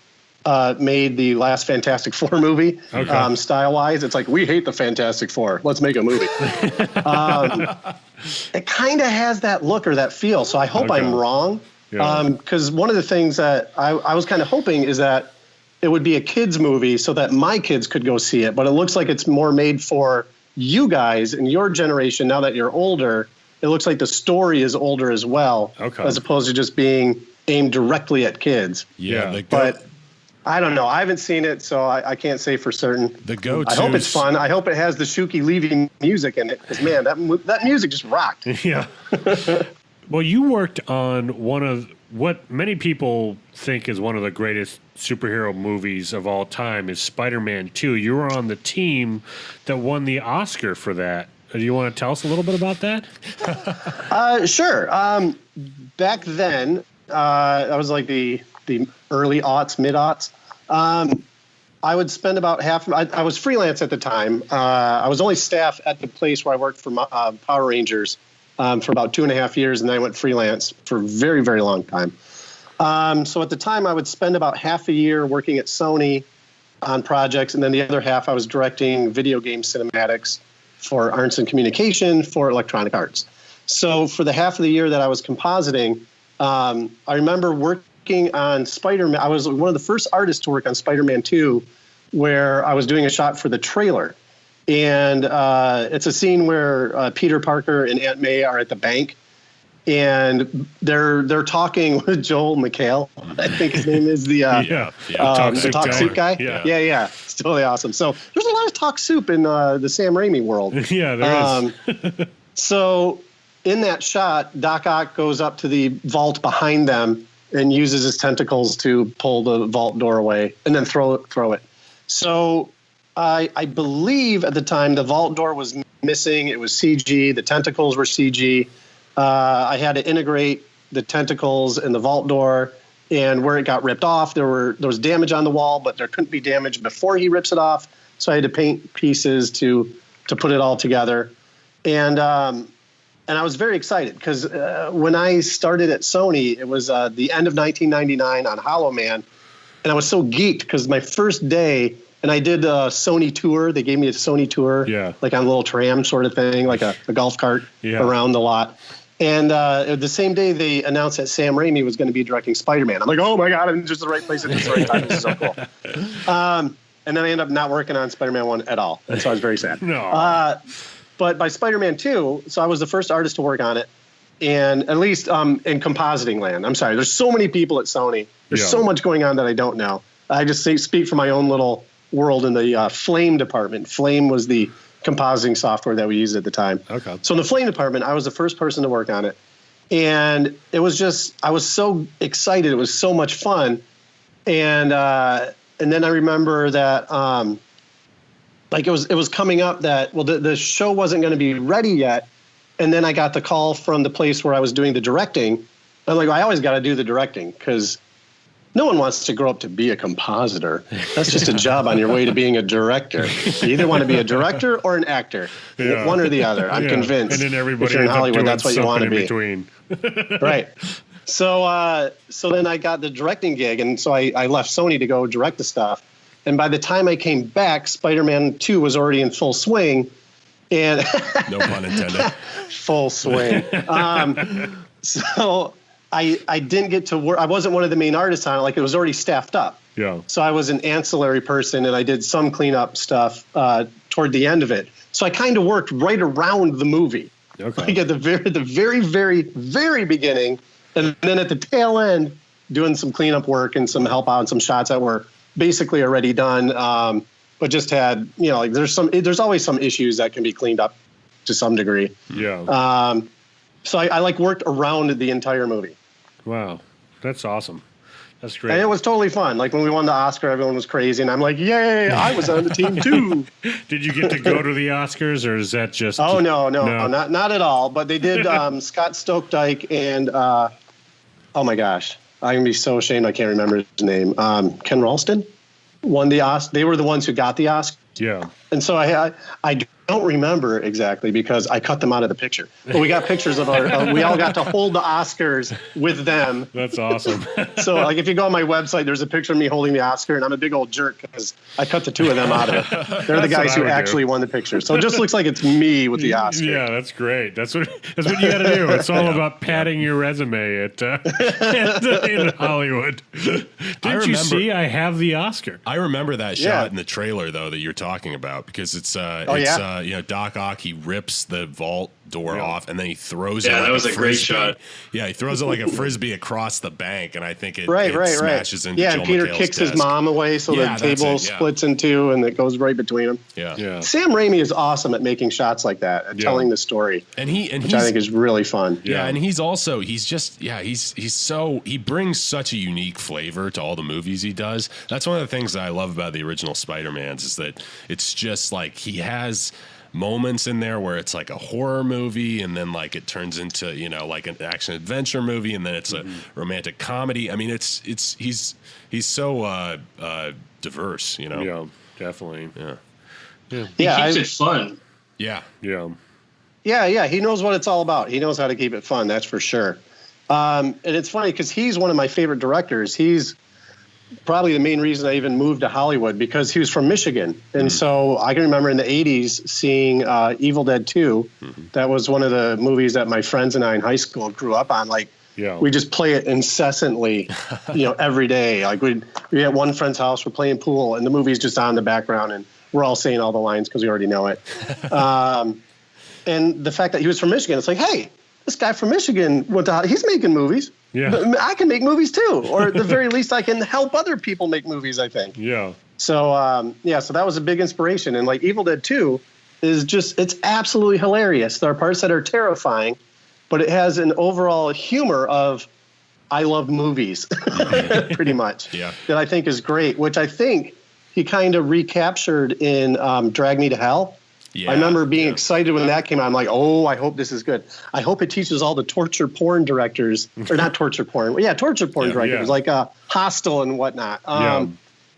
made the last Fantastic Four movie. Okay. Style-wise, it's like, we hate the Fantastic Four. Let's make a movie. It kind of has that look or that feel. So I hope I'm wrong. Because one of the things that I was kind of hoping is that it would be a kids movie so that my kids could go see it. But it looks like it's more made for you guys and your generation. Now that you're older, it looks like the story is older as well, as opposed to just being aimed directly at kids. Yeah. But I don't know. I haven't seen it, so I can't say for certain. I hope it's fun. I hope it has the Shuki Levy music in it, because, man, that music just rocked. Yeah. Well, you worked on one of what many people think is one of the greatest superhero movies of all time is Spider-Man 2. You were on the team that won the Oscar for that. Do you want to tell us a little bit about that? Sure. Back then, I was like the early aughts, mid-aughts. I would spend about I was freelance at the time. I was only staff at the place where I worked for Power Rangers for about 2.5 years, and then I went freelance for a very, very long time. So at the time, I would spend about half a year working at Sony on projects, and then the other half I was directing video game cinematics for Arts and Communication for Electronic Arts. So for the half of the year that I was compositing, I remember working on Spider-Man. I was one of the first artists to work on Spider-Man 2, where I was doing a shot for the trailer. And it's a scene where Peter Parker and Aunt May are at the bank, and they're talking with Joel McHale. I think his name is the talk soup guy. Yeah. It's totally awesome. So there's a lot of talk soup in the Sam Raimi world. Yeah, there is. So in that shot, Doc Ock goes up to the vault behind them and uses his tentacles to pull the vault door away and then throw it. So I believe at the time the vault door was missing. It was CG. The tentacles were CG. I had to integrate the tentacles and the vault door, and where it got ripped off, there was damage on the wall, but there couldn't be damage before he rips it off. So I had to paint pieces to put it all together. And I was very excited because when I started at Sony, it was the end of 1999 on Hollow Man, and I was so geeked because my first day. And I did a Sony tour. They gave me a Sony tour, like on a little tram sort of thing, like a golf cart around the lot. And the same day they announced that Sam Raimi was going to be directing Spider-Man. I'm like, oh my God, I'm in just the right place at the right time. This is so cool. And then I ended up not working on Spider-Man 1 at all. And so I was very sad. No. But by Spider-Man 2, so I was the first artist to work on it. And at least in compositing land. I'm sorry. There's so many people at Sony. There's so much going on that I don't know. I just speak from my own little world in the Flame department. Flame was the compositing software that we used at the time. Okay. So in the Flame department, I was the first person to work on it. And it was just, I was so excited. It was so much fun. And then I remember that, it was coming up that, the show wasn't going to be ready yet. And then I got the call from the place where I was doing the directing. I'm like, I always got to do the directing because no one wants to grow up to be a compositor. That's just a job on your way to being a director. You either want to be a director or an actor, one or the other. I'm convinced. And then everybody if you're in Hollywood, that's what you want to be. Between. Right. So then I got the directing gig, and so I left Sony to go direct the stuff. And by the time I came back, Spider-Man 2 was already in full swing. And no pun intended. Full swing. So I didn't get to work. I wasn't one of the main artists on it. Like, it was already staffed up. Yeah. So I was an ancillary person, and I did some cleanup stuff toward the end of it. So I kind of worked right around the movie. Okay. Like at the very, very, very beginning, and then at the tail end, doing some cleanup work and some help out on some shots that were basically already done, but just had, like there's always some issues that can be cleaned up to some degree. Yeah. So I like worked around the entire movie. Wow, that's awesome. That's great. And it was totally fun. Like when we won the Oscar, everyone was crazy, and I'm like, yay, I was on the team too. Did you get to go to the Oscars, or is that just? Oh no, not at all. But they did. Scott Stokdyke and oh my gosh, I'm gonna be so ashamed I can't remember his name. Ken Ralston won the Oscar. They were the ones who got the Oscar. Yeah. And so I don't remember exactly because I cut them out of the picture. But we got pictures of our. We all got to hold the Oscars with them. That's awesome. So, like, if you go on my website, there's a picture of me holding the Oscar, and I'm a big old jerk because I cut the two of them out of it. They're the guys who actually won the picture. So it just looks like it's me with the Oscar. Yeah, that's great. That's what you got to do. It's all about padding your resume in Hollywood. Didn't you see? I have the Oscar. I remember that shot in the trailer though that you're talking about because it's Doc Ock, he rips the vault door off and then he throws it. Yeah, like that was a great frisbee. shot. Yeah, he throws it like a frisbee across the bank, and I think it smashes into Joel and Peter McHale's kicks desk. his mom away, so the table splits in two, and it goes right between them. Yeah. Sam Raimi is awesome at making shots like that, at telling the story, which I think is really fun. Yeah, and he brings such a unique flavor to all the movies he does. That's one of the things that I love about the original Spider-Mans is that it's just like he has moments in there where it's like a horror movie and then like it turns into like an action adventure movie and then it's a romantic comedy. I mean he's so diverse, Yeah, definitely. He keeps it fun. Yeah, he knows what it's all about. He knows how to keep it fun, that's for sure. And it's funny because he's one of my favorite directors. He's probably the main reason I even moved to Hollywood because he was from Michigan. And so I can remember in the 80s seeing Evil Dead 2. That was one of the movies that my friends and I in high school grew up on. Like, we just play it incessantly, every day. Like we at one friend's house, we're playing pool, and the movie's just on in the background, and we're all saying all the lines because we already know it. And the fact that he was from Michigan, it's like, hey, this guy from Michigan he's making movies. Yeah. I can make movies too, or at the very least, I can help other people make movies, I think. Yeah. So, so that was a big inspiration. And like Evil Dead 2 is it's absolutely hilarious. There are parts that are terrifying, but it has an overall humor of, I love movies, pretty much. Yeah. That I think is great, which I think he kind of recaptured in Drag Me to Hell. Yeah, I remember being excited when that came out. I'm like, oh, I hope this is good. I hope it teaches all the torture porn directors, or not torture porn, torture porn directors, like Hostel and whatnot,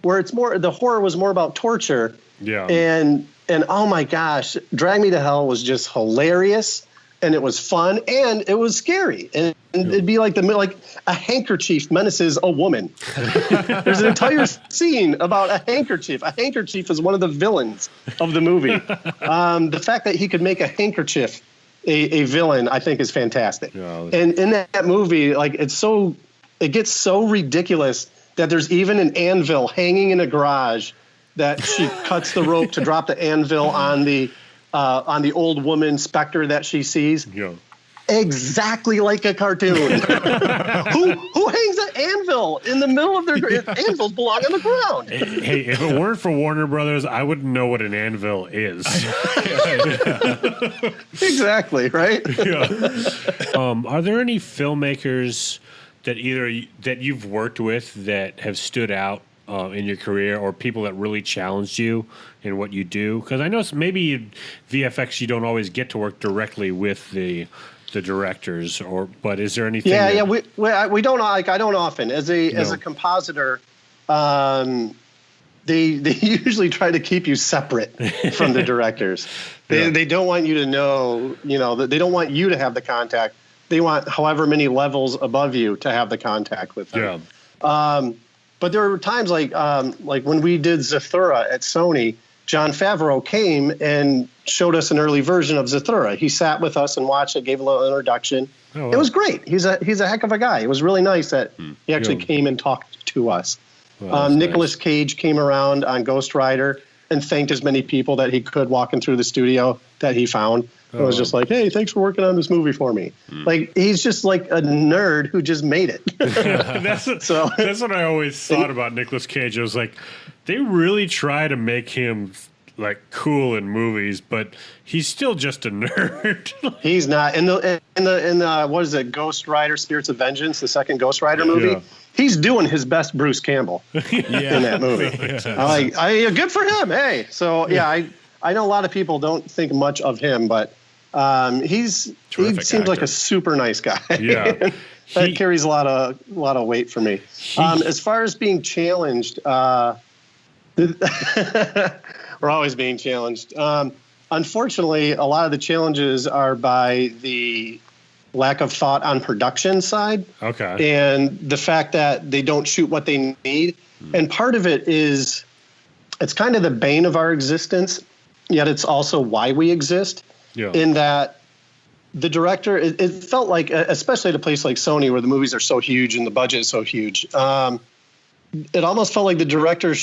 where it's more, the horror was more about torture. Yeah. And oh my gosh, Drag Me to Hell was just hilarious, and it was fun, and it was scary. And it'd be like a handkerchief menaces a woman. There's an entire scene about a handkerchief. A handkerchief is one of the villains of the movie. The fact that he could make a handkerchief a villain, I think, is fantastic. Yeah, and in that movie, like it gets so ridiculous that there's even an anvil hanging in a garage that she cuts the rope to drop the anvil on the old woman specter that she sees. Yeah. Exactly like a cartoon. Who hangs an anvil in the middle of their anvils belong on the ground? Hey, if it weren't for Warner Brothers, I wouldn't know what an anvil is. Exactly, right? Yeah. Are there any filmmakers that you've worked with that have stood out in your career, or people that really challenged you in what you do? Because I know maybe VFX you don't always get to work directly with the directors, but is there anything? Yeah, we don't, like, I don't often as a compositor. They usually try to keep you separate from the directors. They don't want you to know, that they don't want you to have the contact. They want however many levels above you to have the contact with them. Yeah. But there were times like when we did Zathura at Sony, Jon Favreau came and showed us an early version of Zathura. He sat with us and watched it, gave a little introduction. Oh, wow. It was great. He's a heck of a guy. It was really nice that he actually came and talked to us. Well, Nicolas Cage came around on Ghost Rider and thanked as many people that he could walking through the studio that he found. It was just like, hey, thanks for working on this movie for me. Like, he's just like a nerd who just made it. That's what I always thought about Nicolas Cage. I was like, they really try to make him like cool in movies, but he's still just a nerd. He's not. In the what is it, Ghost Rider, Spirits of Vengeance, the second Ghost Rider movie? Yeah. He's doing his best Bruce Campbell in that movie. Good for him. Hey, so I know a lot of people don't think much of him, but he seems like a super nice guy. Yeah, that carries a lot of weight for me. As far as being challenged, we're always being challenged. Unfortunately, a lot of the challenges are by the lack of thought on production side. Okay. And the fact that they don't shoot what they need. And part of it is, it's kind of the bane of our existence, yet it's also why we exist. Yeah. In that the director, it felt like, especially at a place like Sony where the movies are so huge and the budget is so huge, it almost felt like the director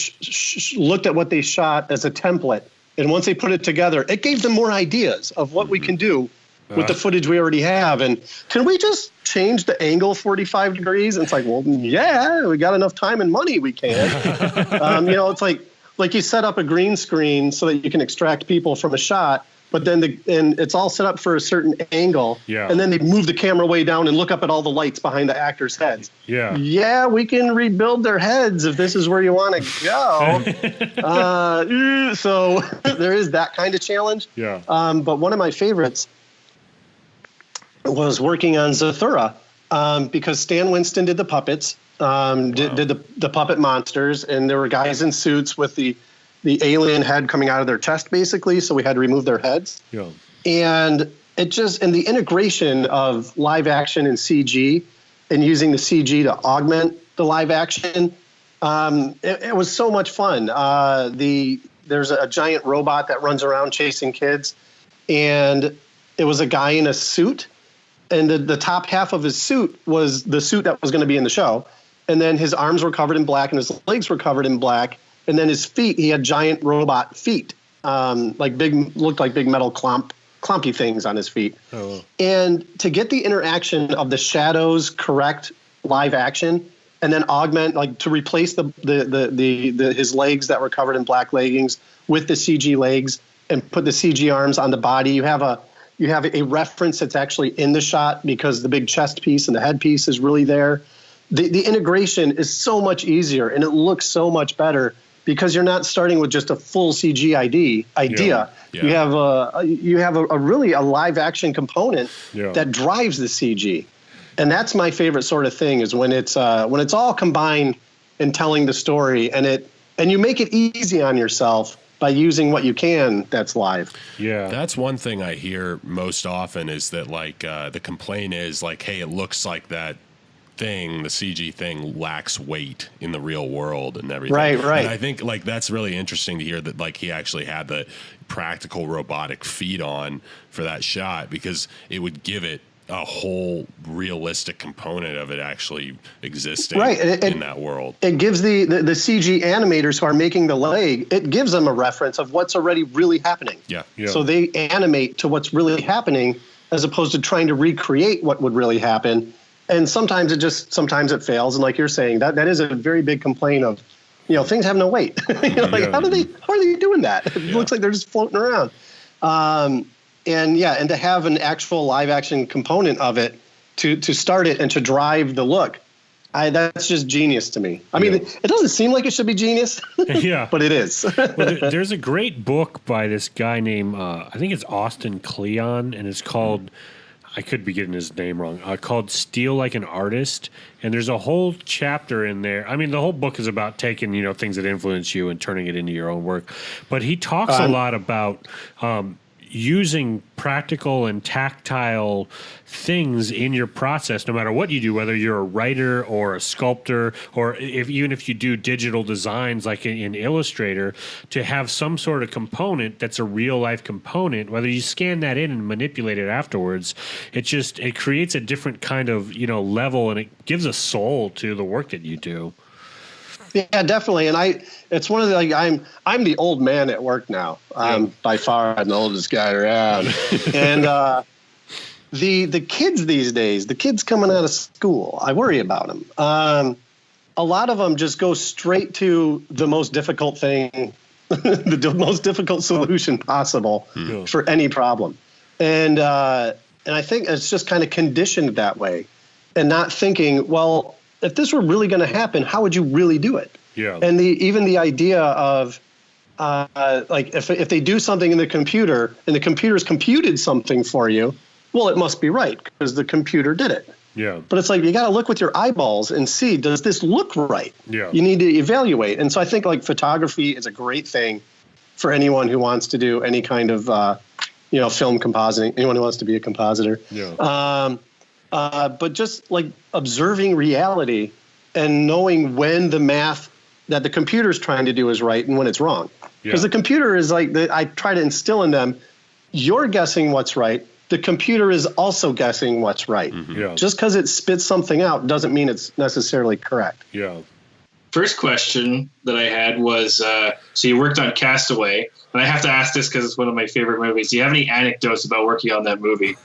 looked at what they shot as a template. And once they put it together, it gave them more ideas of what we can do with the footage we already have. And can we just change the angle 45 degrees? And it's like, well, yeah, we got enough time and money, we can. It's like you set up a green screen so that you can extract people from a shot, but then it's all set up for a certain angle. Yeah. And then they move the camera way down and look up at all the lights behind the actors' heads. Yeah. Yeah, we can rebuild their heads if this is where you want to go. So there is that kind of challenge. Yeah. But one of my favorites was working on Zathura, because Stan Winston did the puppets, did the puppet monsters, and there were guys in suits with the alien head coming out of their chest, basically. So we had to remove their heads. Yeah. And the integration of live action and CG, and using the CG to augment the live action, it was so much fun. There's a giant robot that runs around chasing kids, and it was a guy in a suit. And the top half of his suit was the suit that was going to be in the show. And then his arms were covered in black and his legs were covered in black. And then his feet, he had giant robot feet, looked like big metal clumpy things on his feet. Oh. And to get the interaction of the shadows correct live action, and then augment, like to replace his legs that were covered in black leggings with the CG legs and put the CG arms on the body, you have a reference that's actually in the shot because the big chest piece and the head piece is really there. The integration is so much easier and it looks so much better because you're not starting with just a full CG idea. Yeah. You have a really live action component that drives the CG. And that's my favorite sort of thing, is when it's all combined in telling the story, and you make it easy on yourself by using what you can that's live. Yeah. That's one thing I hear most often, is that the complaint is like, hey, it looks like that thing, the CG thing, lacks weight in the real world and everything. Right. And I think that's really interesting to hear that he actually had the practical robotic feet on for that shot, because it would give it a whole realistic component of it actually existing in that world. It gives the CG animators who are making the leg, it gives them a reference of what's already really happening. Yeah. So they animate to what's really happening as opposed to trying to recreate what would really happen. And sometimes it fails. And like you're saying, that is a very big complaint of, things have no weight. How are they doing that? It looks like they're just floating around. And to have an actual live action component of it to start it and to drive the look, That's just genius to me. I mean, it doesn't seem like it should be genius, Yeah, but it is. Well, there's a great book by this guy named I think it's Austin Kleon, and it's called, I could be getting his name wrong, called Steal Like an Artist. And there's a whole chapter in there. I mean, the whole book is about taking, things that influence you and turning it into your own work. But he talks a lot about using practical and tactile things in your process, no matter what you do, whether you're a writer or a sculptor, or even if you do digital designs like in Illustrator, to have some sort of component that's a real life component, whether you scan that in and manipulate it afterwards, it creates a different kind of, level, and it gives a soul to the work that you do. Yeah, definitely. And it's one of the, I'm the old man at work now. By far, I'm the oldest guy around. And the kids these days, the kids coming out of school, I worry about them. A lot of them just go straight to the most difficult thing, the most difficult solution possible for any problem. And I think it's just kind of conditioned that way, and not thinking, well, if this were really going to happen, how would you really do it? Yeah. And even the idea of like if they do something in the computer and the computer's computed something for you, well, it must be right because the computer did it. Yeah. But it's like you got to look with your eyeballs and see, does this look right? Yeah. You need to evaluate. And so I think like photography is a great thing for anyone who wants to do any kind of film compositing. Anyone who wants to be a compositor. Yeah. But just like observing reality and knowing when the math that the computer's trying to do is right and when it's wrong. Because the computer is like, I try to instill in them, you're guessing what's right. The computer is also guessing what's right. Mm-hmm. Yeah. Just because it spits something out doesn't mean it's necessarily correct. Yeah. First question that I had was, so you worked on Castaway, and I have to ask this because it's one of my favorite movies. Do you have any anecdotes about working on that movie?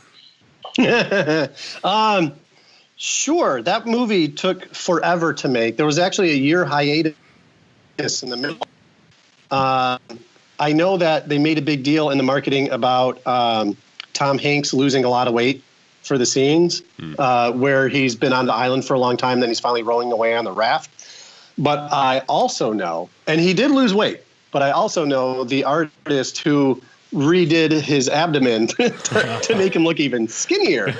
Sure. That movie took forever to make. There was actually a year hiatus in the middle. I know that they made a big deal in the marketing about Tom Hanks losing a lot of weight for the scenes, where he's been on the island for a long time, then he's finally rowing away on the raft. But I also know, and he did lose weight, but I also know the artist who redid his abdomen to make him look even skinnier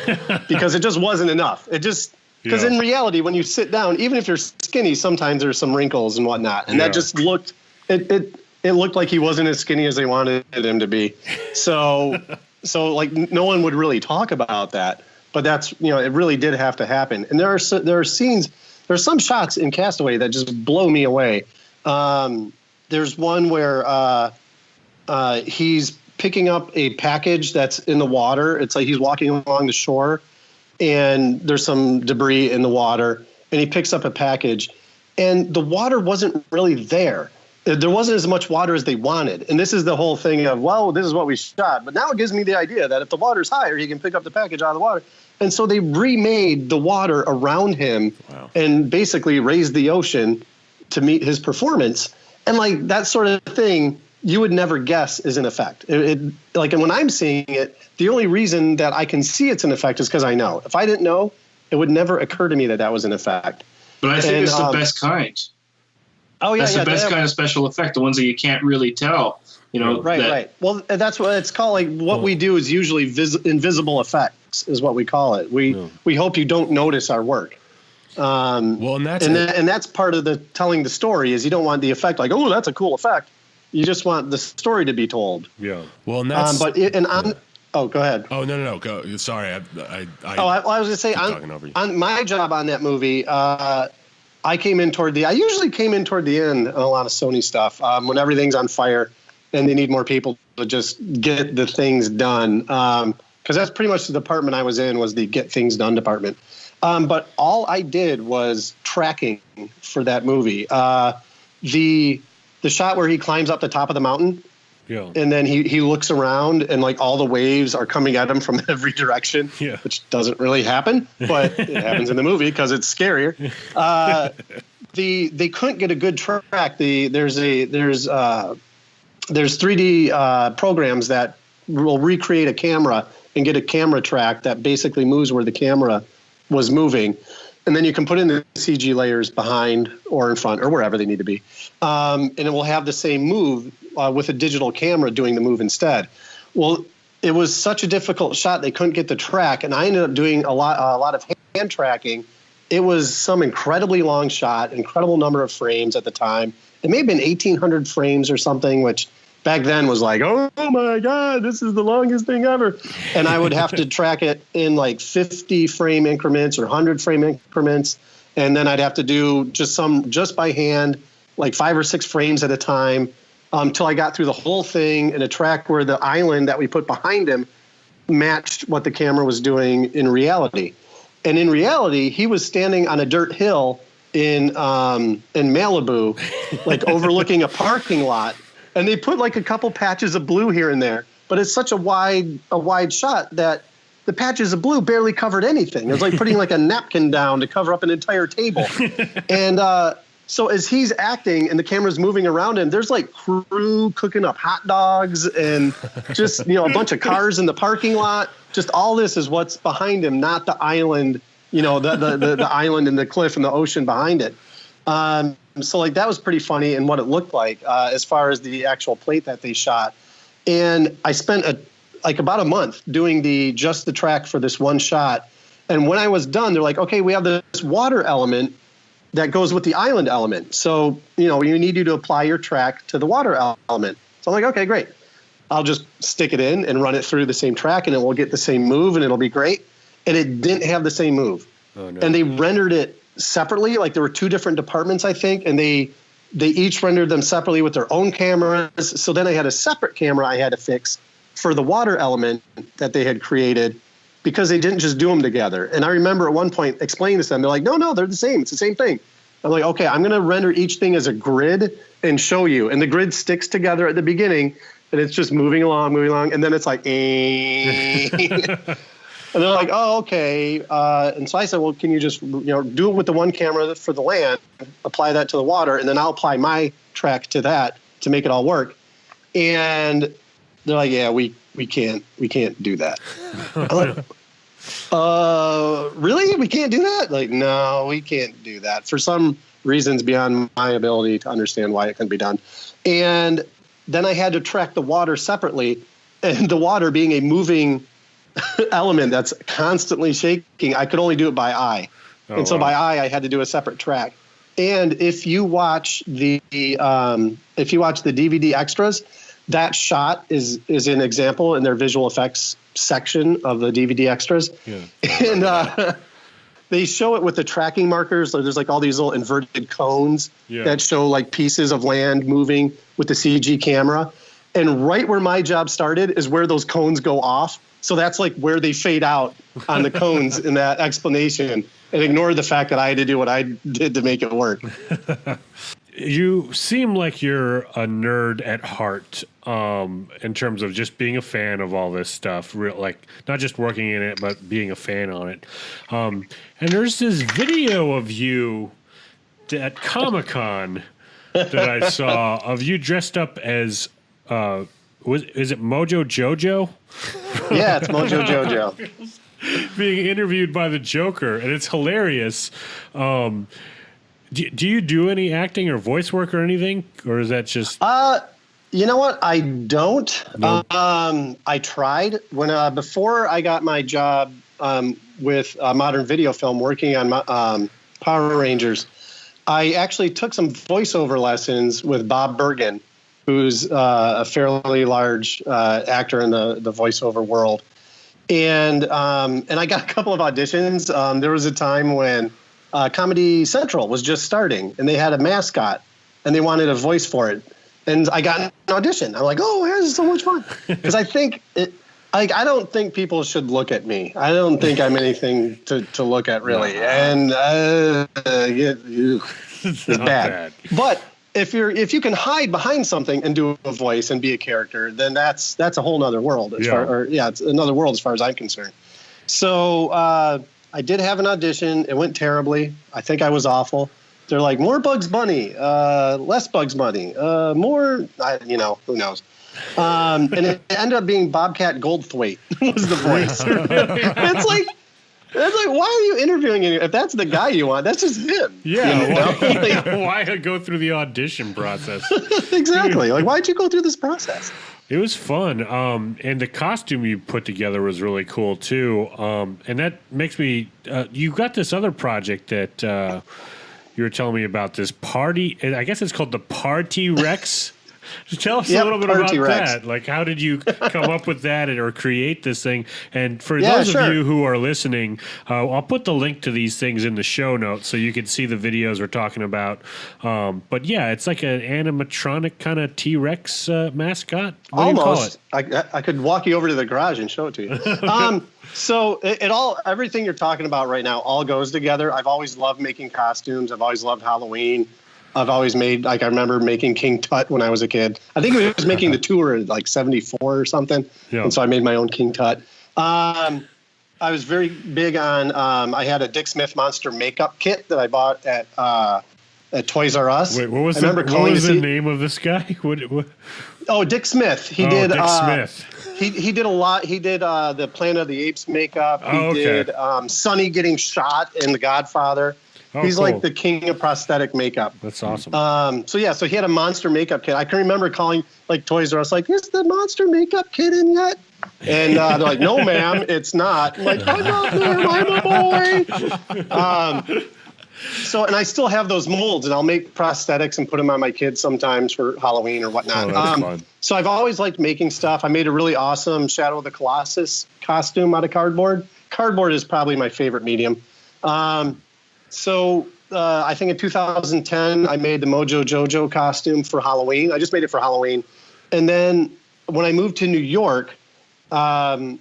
because it just wasn't enough. Because in reality, when you sit down, even if you're skinny, sometimes there's some wrinkles and whatnot. And that just looked, it looked like he wasn't as skinny as they wanted him to be. So like no one would really talk about that, but that's, it really did have to happen. And there are scenes, there are some shots in Castaway that just blow me away. There's one where he's picking up a package that's in the water. It's like he's walking along the shore and there's some debris in the water and he picks up a package and the water wasn't really there. There wasn't as much water as they wanted. And this is the whole thing of, well, this is what we shot. But now it gives me the idea that if the water's higher, he can pick up the package out of the water. And so they remade the water around him and basically raised the ocean to meet his performance. And like that sort of thing, you would never guess is an effect. And when I'm seeing it, the only reason that I can see it's an effect is because I know. If I didn't know, it would never occur to me that was an effect. But I think it's the best kind. Oh, yeah. That's the best kind of special effect, the ones that you can't really tell. Right. Well, that's what it's called. Like what we do is usually invisible effects is what we call it. We hope you don't notice our work. And that's part of the telling the story is you don't want the effect like, oh, that's a cool effect. You just want the story to be told. Yeah. Well, and that's oh, go ahead. Oh, no. Go. Sorry. I was going to say on my job on that movie, I usually came in toward the end on a lot of Sony stuff when everything's on fire and they need more people to just get the things done. Because that's pretty much the department I was in was the get things done department. But all I did was tracking for that movie. The shot where he climbs up the top of the mountain and then he looks around and like all the waves are coming at him from every direction, which doesn't really happen, but it happens in the movie because it's scarier. They couldn't get a good track. There's 3D programs that will recreate a camera and get a camera track that basically moves where the camera was moving. and then you can put in the CG layers behind or in front or wherever they need to be. And it will have the same move with a digital camera doing the move instead. Well, it was such a difficult shot, they couldn't get the track, and I ended up doing a lot of hand tracking. It was some incredibly long shot, incredible number of frames at the time. It may have been 1,800 frames or something, which back then was like, oh my God, this is the longest thing ever. And I would have to track it in like 50 frame increments or 100 frame increments. And then I'd have to do just by hand, like 5 or 6 frames at a time, until I got through the whole thing in a track where the island that we put behind him matched what the camera was doing in reality. And in reality, he was standing on a dirt hill in Malibu, like overlooking a parking lot. And they put like a couple patches of blue here and there, but it's such a wide shot that the patches of blue barely covered anything. It was like putting like a napkin down to cover up an entire table. And so as he's acting and the camera's moving around him, there's like crew cooking up hot dogs and just, a bunch of cars in the parking lot. Just all this is what's behind him, not the island, the island and the cliff and the ocean behind it. So like that was pretty funny and what it looked like as far as the actual plate that they shot. And I spent about a month doing just the track for this one shot. And when I was done, they're like, okay, we have this water element that goes with the island element. So, you need you to apply your track to the water element. So I'm like, okay, great. I'll just stick it in and run it through the same track and it will get the same move and it'll be great. And it didn't have the same move. Oh, no. And they rendered it separately. Like there were 2 different departments, I think, and they each rendered them separately with their own cameras. So then I had a separate camera I had to fix for the water element that they had created because they didn't just do them together. And I remember at one point explaining this to them, they're like, no, they're the same. It's the same thing. I'm like, okay, I'm going to render each thing as a grid and show you. And the grid sticks together at the beginning and it's just moving along. And then it's like, eh. And they're like, oh, okay. And so I said, well, can you just do it with the one camera for the land, apply that to the water, and then I'll apply my track to that to make it all work. And they're like, yeah, we can't do that. I'm like, really? We can't do that? Like, no, we can't do that for some reasons beyond my ability to understand why it can be done. And then I had to track the water separately, and the water being a moving element that's constantly shaking, I could only do it by eye. And so by eye, I had to do a separate track. And if you watch the DVD extras, that shot is an example in their visual effects section of the DVD extras. Yeah. And they show it with the tracking markers. So there's like all these little inverted cones that show like pieces of land moving with the CG camera. And right where my job started is where those cones go off. So that's like where they fade out on the cones in that explanation, and ignore the fact that I had to do what I did to make it work. You seem like you're a nerd at heart in terms of just being a fan of all this stuff, like not just working in it, but being a fan on it. And there's this video of you at Comic-Con that I saw of you dressed up as is it Mojo Jojo? Yeah, it's Mojo Jojo. Being interviewed by the Joker, and it's hilarious. Do you do any acting or voice work or anything, or is that just? You know what? I don't. Nope. I tried before I got my job with Modern Video Film, working on Power Rangers. I actually took some voiceover lessons with Bob Bergen, who's a fairly large actor in the voiceover world. And I got a couple of auditions. There was a time when Comedy Central was just starting, and they had a mascot, and they wanted a voice for it. And I got an audition. I'm like, oh, this is so much fun. Because I think I don't think people should look at me. I don't think I'm anything to look at, really. And it's bad. But if you can hide behind something and do a voice and be a character, then that's a whole nother world. It's another world as far as I'm concerned. So I did have an audition. It went terribly. I think I was awful. They're like, more Bugs Bunny, less Bugs Bunny, more, who knows. And it ended up being Bobcat Goldthwait was the voice. It's like, It's like, why are you interviewing him? If that's the guy you want, that's just him. Yeah. Why go through the audition process? Exactly. Like, why'd you go through this process? It was fun. And the costume you put together was really cool too. And that makes me, you got this other project that you were telling me about, this party. I guess it's called the Party Rex. Tell us a little bit about that. Like, how did you come up with that or create this thing? And for those of you who are listening, I'll put the link to these things in the show notes so you can see the videos we're talking about. But yeah, it's like an animatronic kind of T-Rex mascot. What do you call it? I could walk you over to the garage and show it to you. So everything you're talking about right now all goes together. I've always loved making costumes. I've always loved Halloween. I've always made, like, I remember making King Tut when I was a kid. I think it was making the tour at like 74 or something. Yeah. And so I made my own King Tut. I was very big on, I had a Dick Smith monster makeup kit that I bought at Toys R Us. Wait, what was the name of this guy? What? Oh, Dick Smith. Dick Smith. He did a lot. He did the Planet of the Apes makeup. He did Sonny getting shot in The Godfather. He's cool. Like the king of prosthetic makeup. That's awesome. So he had a monster makeup kit. I can remember calling like Toys R Us, like, is the monster makeup kit in yet? And they're like, no, ma'am, it's not. I'm like, I'm not there, I'm a boy. And I still have those molds, and I'll make prosthetics and put them on my kids sometimes for Halloween or whatnot. Oh, that's fun. So I've always liked making stuff. I made a really awesome Shadow of the Colossus costume out of cardboard. Cardboard is probably my favorite medium. I think in 2010, I made the Mojo Jojo costume for Halloween. I just made it for Halloween. And then when I moved to New York, and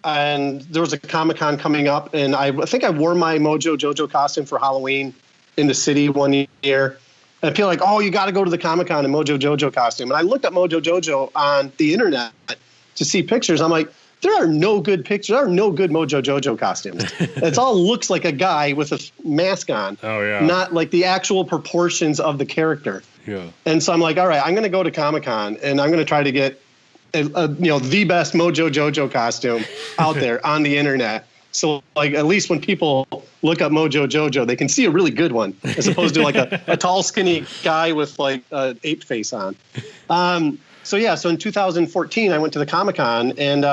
there was a Comic-Con coming up, and I think I wore my Mojo Jojo costume for Halloween in the city one year. And people were like, oh, you got to go to the Comic-Con in Mojo Jojo costume. And I looked up Mojo Jojo on the internet to see pictures. I'm like, there are no good pictures. There are no good Mojo Jojo costumes. It all looks like a guy with a mask on. Oh, yeah. Not like the actual proportions of the character. Yeah. And so I'm like, all right, I'm going to go to Comic-Con, and I'm going to try to get the best Mojo Jojo costume out there on the internet. So, like, at least when people look up Mojo Jojo, they can see a really good one, as opposed to like a tall, skinny guy with like an ape face on. So in 2014, I went to the Comic-Con, and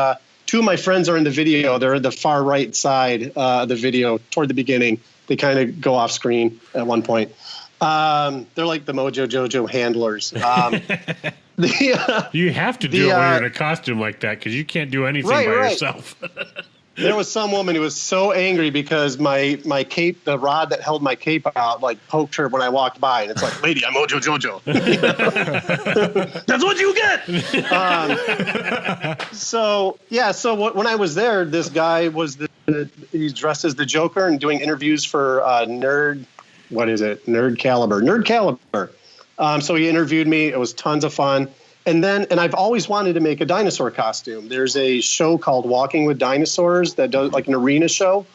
two of my friends are in the video. They're at the far right side of the video toward the beginning. They kind of go off screen at one point. They're like the Mojo Jojo handlers. You have to do it when you're in a costume like that, because you can't do anything by yourself. There was some woman who was so angry because my cape, the rod that held my cape out, like poked her when I walked by. And it's like, lady, I'm Mojo Jojo. That's what you get. When I was there, this guy was he's dressed as the Joker and doing interviews for Nerd Caliber. So he interviewed me. It was tons of fun. And I've always wanted to make a dinosaur costume. There's a show called Walking with Dinosaurs that does like an arena show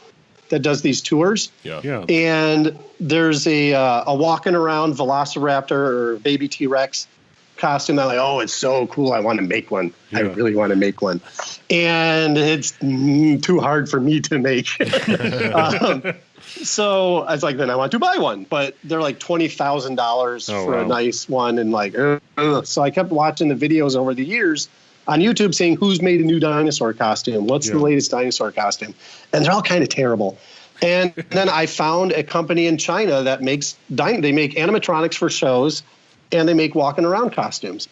that does these tours. Yeah. And there's a walking around Velociraptor or baby T-Rex costume. I'm like, oh, it's so cool. I want to make one. Yeah. I really want to make one. And it's too hard for me to make. So I was like, then I want to buy one, but they're like $20,000 for a nice one. And like, so I kept watching the videos over the years on YouTube saying, who's made a new dinosaur costume? What's the latest dinosaur costume? And they're all kind of terrible. And then I found a company in China that they make animatronics for shows, and they make walking around costumes.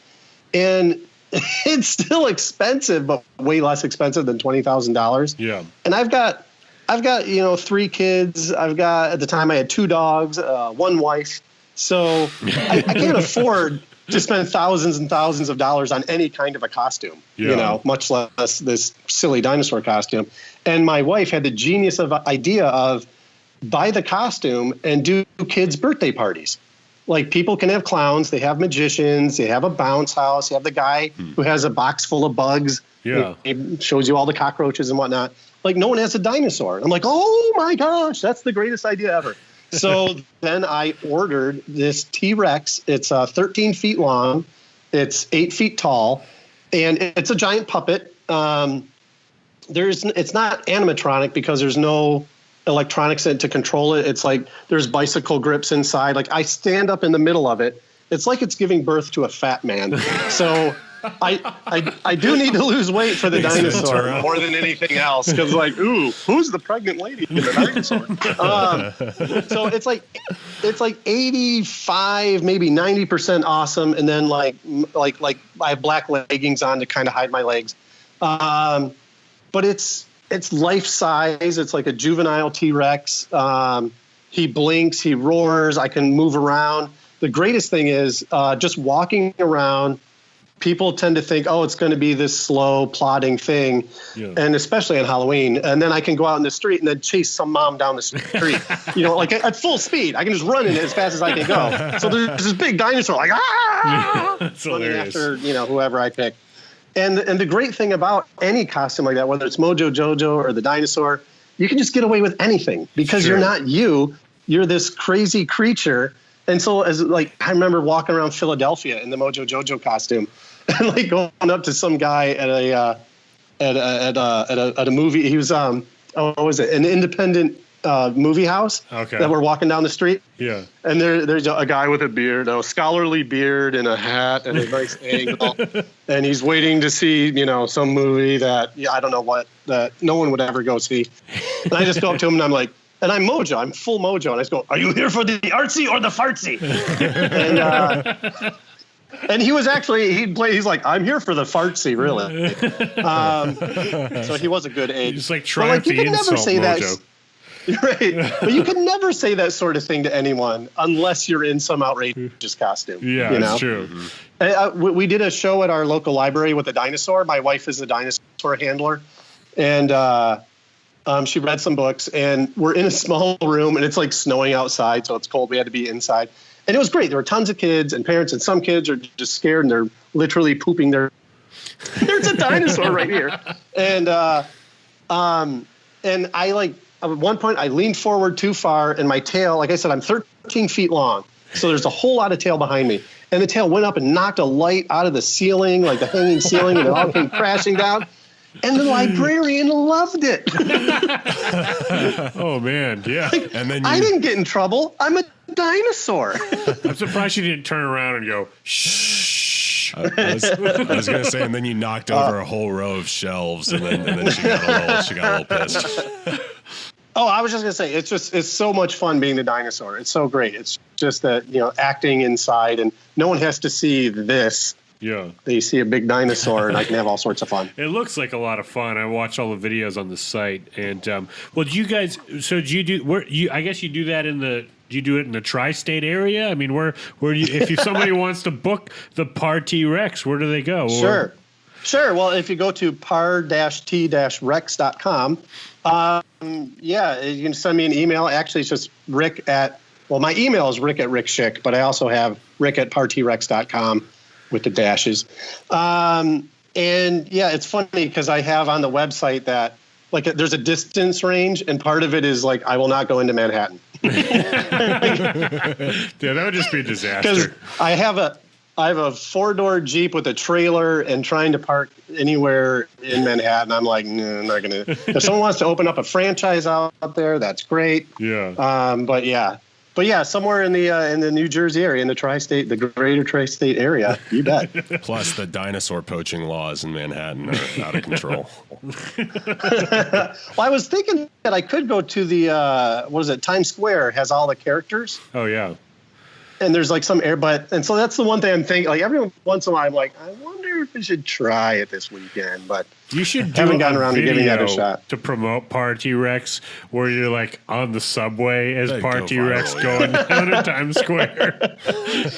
And it's still expensive, but way less expensive than $20,000. Yeah. And I've got 3 kids. At the time I had 2 dogs, 1 wife. So I can't afford to spend thousands and thousands of dollars on any kind of a costume, much less this silly dinosaur costume. And my wife had the genius idea of buy the costume and do kids' birthday parties. Like, people can have clowns, they have magicians, they have a bounce house, you have the guy who has a box full of bugs. Yeah. It shows you all the cockroaches and whatnot. Like, no one has a dinosaur. I'm like, oh my gosh, that's the greatest idea ever. So then I ordered this T-Rex. It's 13 feet long. It's 8 feet tall. And it's a giant puppet. it's not animatronic because there's no electronics in it to control it. It's like there's bicycle grips inside. Like I stand up in the middle of it. It's like it's giving birth to a fat man. So I do need to lose weight for the dinosaur more than anything else, because like, ooh, who's the pregnant lady in the dinosaur? So it's like 85, maybe 90% awesome, and then like I have black leggings on to kind of hide my legs. But it's life size. It's like a juvenile T-Rex. He blinks, he roars. I can move around. The greatest thing is just walking around. People tend to think, oh, it's going to be this slow, plodding thing, and especially on Halloween. And then I can go out in the street and then chase some mom down the street, like at full speed. I can just run in it as fast as I can go. So there's this big dinosaur, like, That's running hilarious. after, whoever I pick. And the great thing about any costume like that, whether it's Mojo Jojo or the dinosaur, you can just get away with anything because you're not you. You're this crazy creature. And so I remember walking around Philadelphia in the Mojo Jojo costume and like going up to some guy at a movie. He was, what was it? An independent movie house that we're walking down the street. Yeah. And there's a guy with a beard, a scholarly beard and a hat and a nice angle. And he's waiting to see, some movie that I don't know what, that no one would ever go see. And I just go up to him and I'm like, and I'm Mojo. I'm full Mojo. And I just go, are you here for the artsy or the fartsy? And he was actually, he's like, I'm here for the fartsy, really. So he was a good age. Just like trying to insult Mojo. Right. But you can never say that sort of thing to anyone unless you're in some outrageous costume. Yeah, that's true. We did a show at our local library with a dinosaur. My wife is a dinosaur handler. And she read some books, and we're in a small room, and it's like snowing outside, so it's cold. We had to be inside. And it was great. There were tons of kids and parents, and some kids are just scared, and they're literally pooping their there's a dinosaur right here. And I at one point I leaned forward too far, and my tail, like I said, I'm 13 feet long. So there's a whole lot of tail behind me. And the tail went up and knocked a light out of the ceiling, like the hanging ceiling, and it all came crashing down. And the librarian loved it. Oh man, yeah. And then I didn't get in trouble. I'm a dinosaur. I'm surprised you didn't turn around and go, shh. I was gonna say, and then you knocked over a whole row of shelves, and then she got a little pissed. Oh, I was just gonna say, it's so much fun being the dinosaur. It's so great. It's just that, acting inside, and no one has to see this. Yeah. They see a big dinosaur, and I can have all sorts of fun. It looks like a lot of fun. I watch all the videos on the site, and do you guys? So do you do? I guess you do that in the. Do you do it in the tri-state area? I mean, where do you? If somebody wants to book the Par T-Rex, where do they go? Sure. Well, if you go to par-t-rex.com, you can send me an email. Actually, it's just Rick my email is Rick at Rick Schick, but I also have Rick at par-t-rex.com. With the dashes. It's funny because I have on the website that there's a distance range, and part of it is like, I will not go into Manhattan. Yeah, that would just be a disaster. Because I have a 4-door Jeep with a trailer, and trying to park anywhere in Manhattan, I'm like, no, I'm not going to. If someone wants to open up a franchise out there, that's great. Yeah. But yeah, somewhere in the New Jersey area, in the the greater tri-state area, you bet. Plus, the dinosaur poaching laws in Manhattan are out of control. Well, I was thinking that I could go to the Times Square has all the characters. Oh yeah. And there's like some and so that's the one thing I'm thinking. Like every once in a while, I'm like, I wonder if we should try it this weekend. But you should do haven't gotten around to giving that a shot to promote Par T-Rex, where you're like on the subway as Par T-Rex going down to Times Square.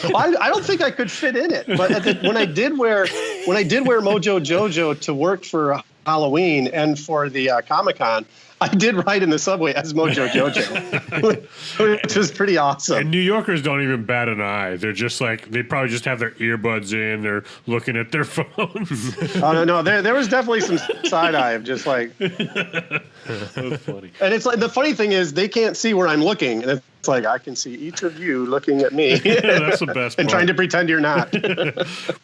Well, I don't think I could fit in it. But when I did wear Mojo Jojo to work for Halloween and for the Comic-Con, I did ride in the subway as Mojo Jojo, which was pretty awesome. And New Yorkers don't even bat an eye. They're just like, they probably just have their earbuds in. They're looking at their phones. Oh, no. There was definitely some side eye of just like. That's funny. And it's like, the funny thing is they can't see where I'm looking. And it's like I can see each of you looking at me That's the best and part. trying to pretend you're not.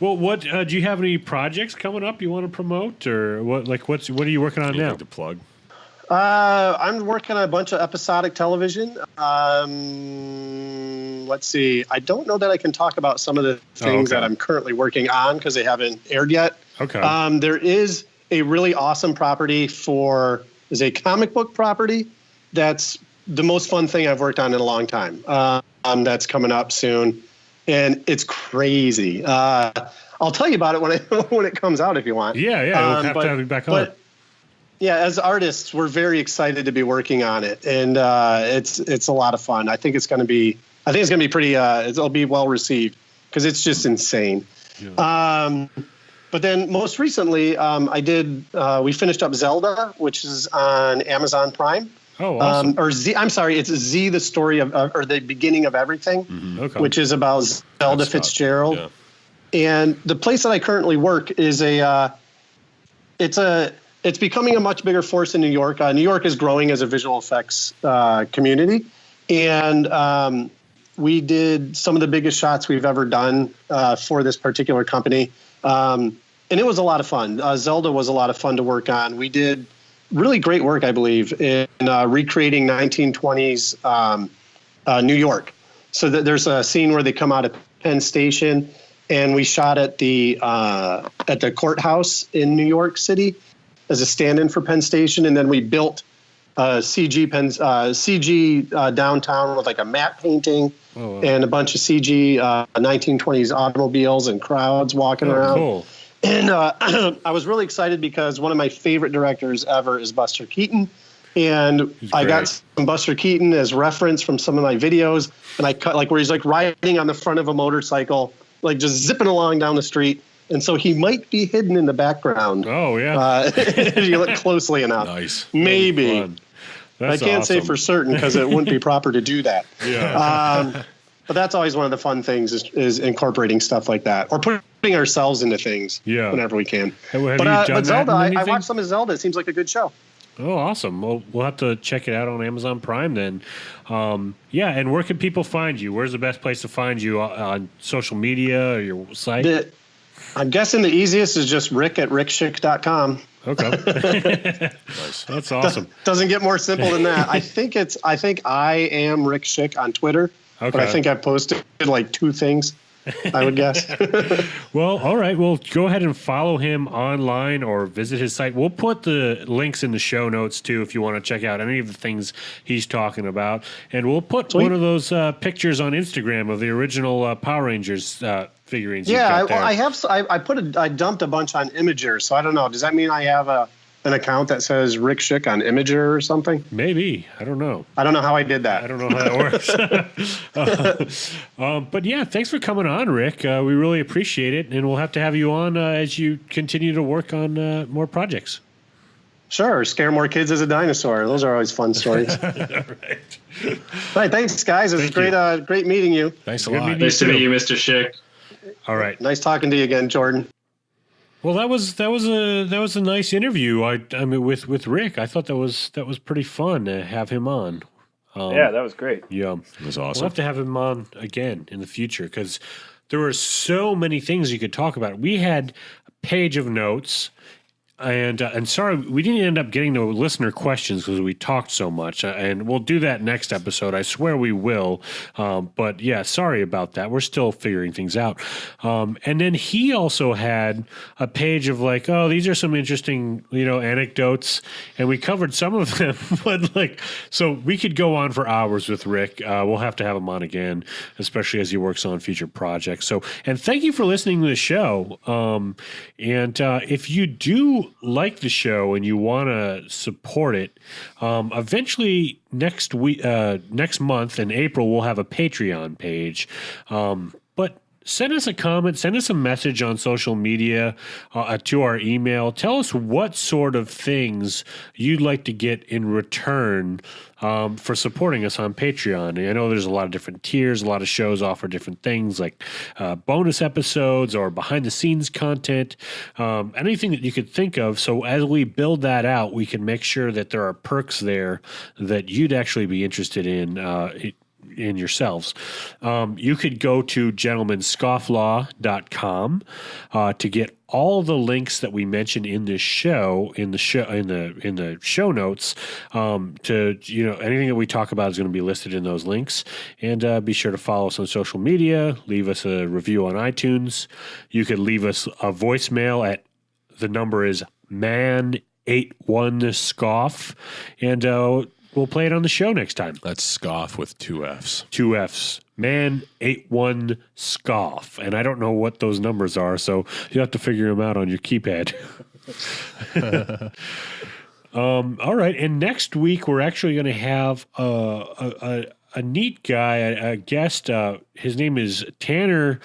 Well, what do you have any projects coming up you want to promote, or what? Like, what are you working on now? Anything to plug? I'm working on a bunch of episodic television. Let's see. I don't know that I can talk about some of the things that I'm currently working on because they haven't aired yet. Okay. There is a really awesome property is a comic book property that's the most fun thing I've worked on in a long time. That's coming up soon, and it's crazy. I'll tell you about it when it comes out if you want. Yeah. We'll have to have you back on. Yeah, as artists, we're very excited to be working on it, and it's a lot of fun. I think it's going to be pretty. It'll be well received because it's just insane. Yeah. But then most recently, we finished up Zelda, which is on Amazon Prime. Oh, awesome. It's Z, the story of, or the beginning of everything, which is about Zelda Fitzgerald. Yeah. And the place that I currently work is it's becoming a much bigger force in New York. New York is growing as a visual effects community. And we did some of the biggest shots we've ever done for this particular company. And it was a lot of fun. Zelda was a lot of fun to work on. We did really great work, I believe, in recreating 1920s New York. So that there's a scene where they come out of Penn Station, and we shot at the courthouse in New York City as a stand-in for Penn Station, and then we built CG downtown with like a matte painting and a bunch of CG 1920s automobiles and crowds walking around. Cool. And I was really excited because one of my favorite directors ever is Buster Keaton. And I got some Buster Keaton as reference from some of my videos. And I cut like where he's like riding on the front of a motorcycle, like just zipping along down the street. And so he might be hidden in the background. Oh, yeah. If you look closely enough. Nice. Maybe. I can't say for certain because it wouldn't be proper to do that. Yeah. But that's always one of the fun things is incorporating stuff like that or putting ourselves into things whenever we can. But Zelda, I watched some of Zelda. It seems like a good show. Oh, awesome. Well, we'll have to check it out on Amazon Prime then. And where can people find you? Where's the best place to find you on social media or your site? I'm guessing the easiest is just Rick at rickschick.com. Okay. Nice. That's awesome. Doesn't get more simple than that. I think I am Rick Schick on Twitter. Okay. But I think I posted like 2 things, I would guess. Well, all right. Well, go ahead and follow him online or visit his site. We'll put the links in the show notes, too, if you want to check out any of the things he's talking about. And we'll put one of those pictures on Instagram of the original Power Rangers figurines. Yeah, I dumped a bunch on Imager, so I don't know. Does that mean I have an account that says Rick Schick on Imager or something? Maybe. I don't know. I don't know how I did that. I don't know how that works. But yeah, thanks for coming on, Rick. We really appreciate it, and we'll have to have you on as you continue to work on more projects. Sure. Scare more kids as a dinosaur. Those are always fun stories. Right. Thanks, guys. It was great meeting you. Thanks a lot. Nice to meet you, Mr. Schick. All right. Nice talking to you again, Jordan. Well, that was a nice interview. I mean with Rick. I thought that was pretty fun to have him on. Yeah, that was great. Yeah, it was awesome. We'll have to have him on again in the future because there were so many things you could talk about. We had a page of notes. And sorry, we didn't end up getting to listener questions because we talked so much. And we'll do that next episode. I swear we will. But yeah, sorry about that. We're still figuring things out. And then he also had a page of like, oh, these are some interesting, anecdotes. And we covered some of them. But so we could go on for hours with Rick. We'll have to have him on again, especially as he works on future projects. And thank you for listening to the show. And if you do like the show and you want to support it, eventually next month in April we'll have a Patreon page. But send us a comment, send us a message on social media to our email. Tell us what sort of things you'd like to get in return for supporting us on Patreon. I know there's a lot of different tiers. A lot of shows offer different things like bonus episodes or behind-the-scenes content, anything that you could think of. So as we build that out, we can make sure that there are perks there that you'd actually be interested in in yourselves. You could go to gentlemanscofflaw.com to get all the links that we mentioned in this show, in the show notes. To anything that we talk about is going to be listed in those links. And be sure to follow us on social media. Leave us a review on iTunes. You could leave us a voicemail at the number is man81scoff, and we'll play it on the show next time. That's scoff with 2 F's. 2 F's. Man81 scoff. And I don't know what those numbers are, so you have to figure them out on your keypad. All right. And next week, we're actually going to have a neat guy, a guest. His name is Tanner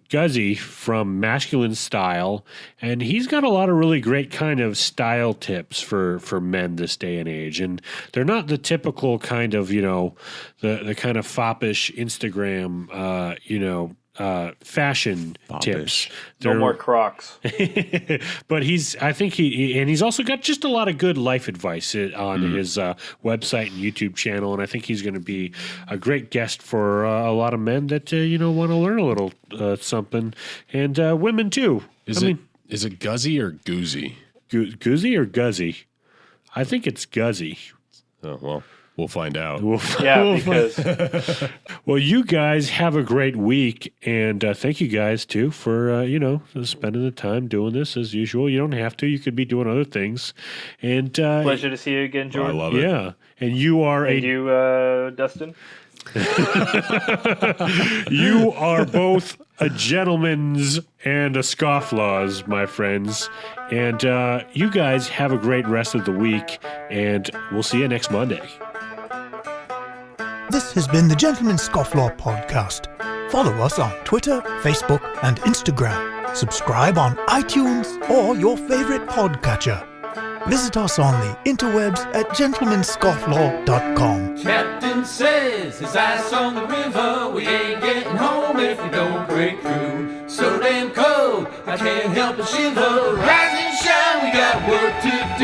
Guzzi from Masculine Style, and he's got a lot of really great kind of style tips for men this day and age. And they're not the typical kind of, the kind of foppish Instagram, fashion tips. No more Crocs. But he's also got just a lot of good life advice on his website and YouTube channel. And I think he's going to be a great guest for a lot of men that, want to learn a little something, and women too. Is it Guzzy or Goozy? Goozy or Guzzy? I think it's Guzzy. Oh, well. We'll find out. Because... Well, you guys have a great week, and thank you guys, too, for, spending the time doing this as usual. You don't have to. You could be doing other things. And pleasure to see you again, Jordan. I love it. Yeah, and you are Dustin? You are both a gentleman's and a Scofflaws, my friends. And you guys have a great rest of the week, and we'll see you next Monday. This has been the Gentleman's Scofflaw podcast. Follow us on Twitter, Facebook, and Instagram. Subscribe on iTunes or your favorite podcatcher. Visit us on the interwebs at gentlemanscofflaw.com. Captain says his ice on the river. We ain't getting home if we don't break through. So damn cold, I can't help but shiver. Rise and shine, we got work to do.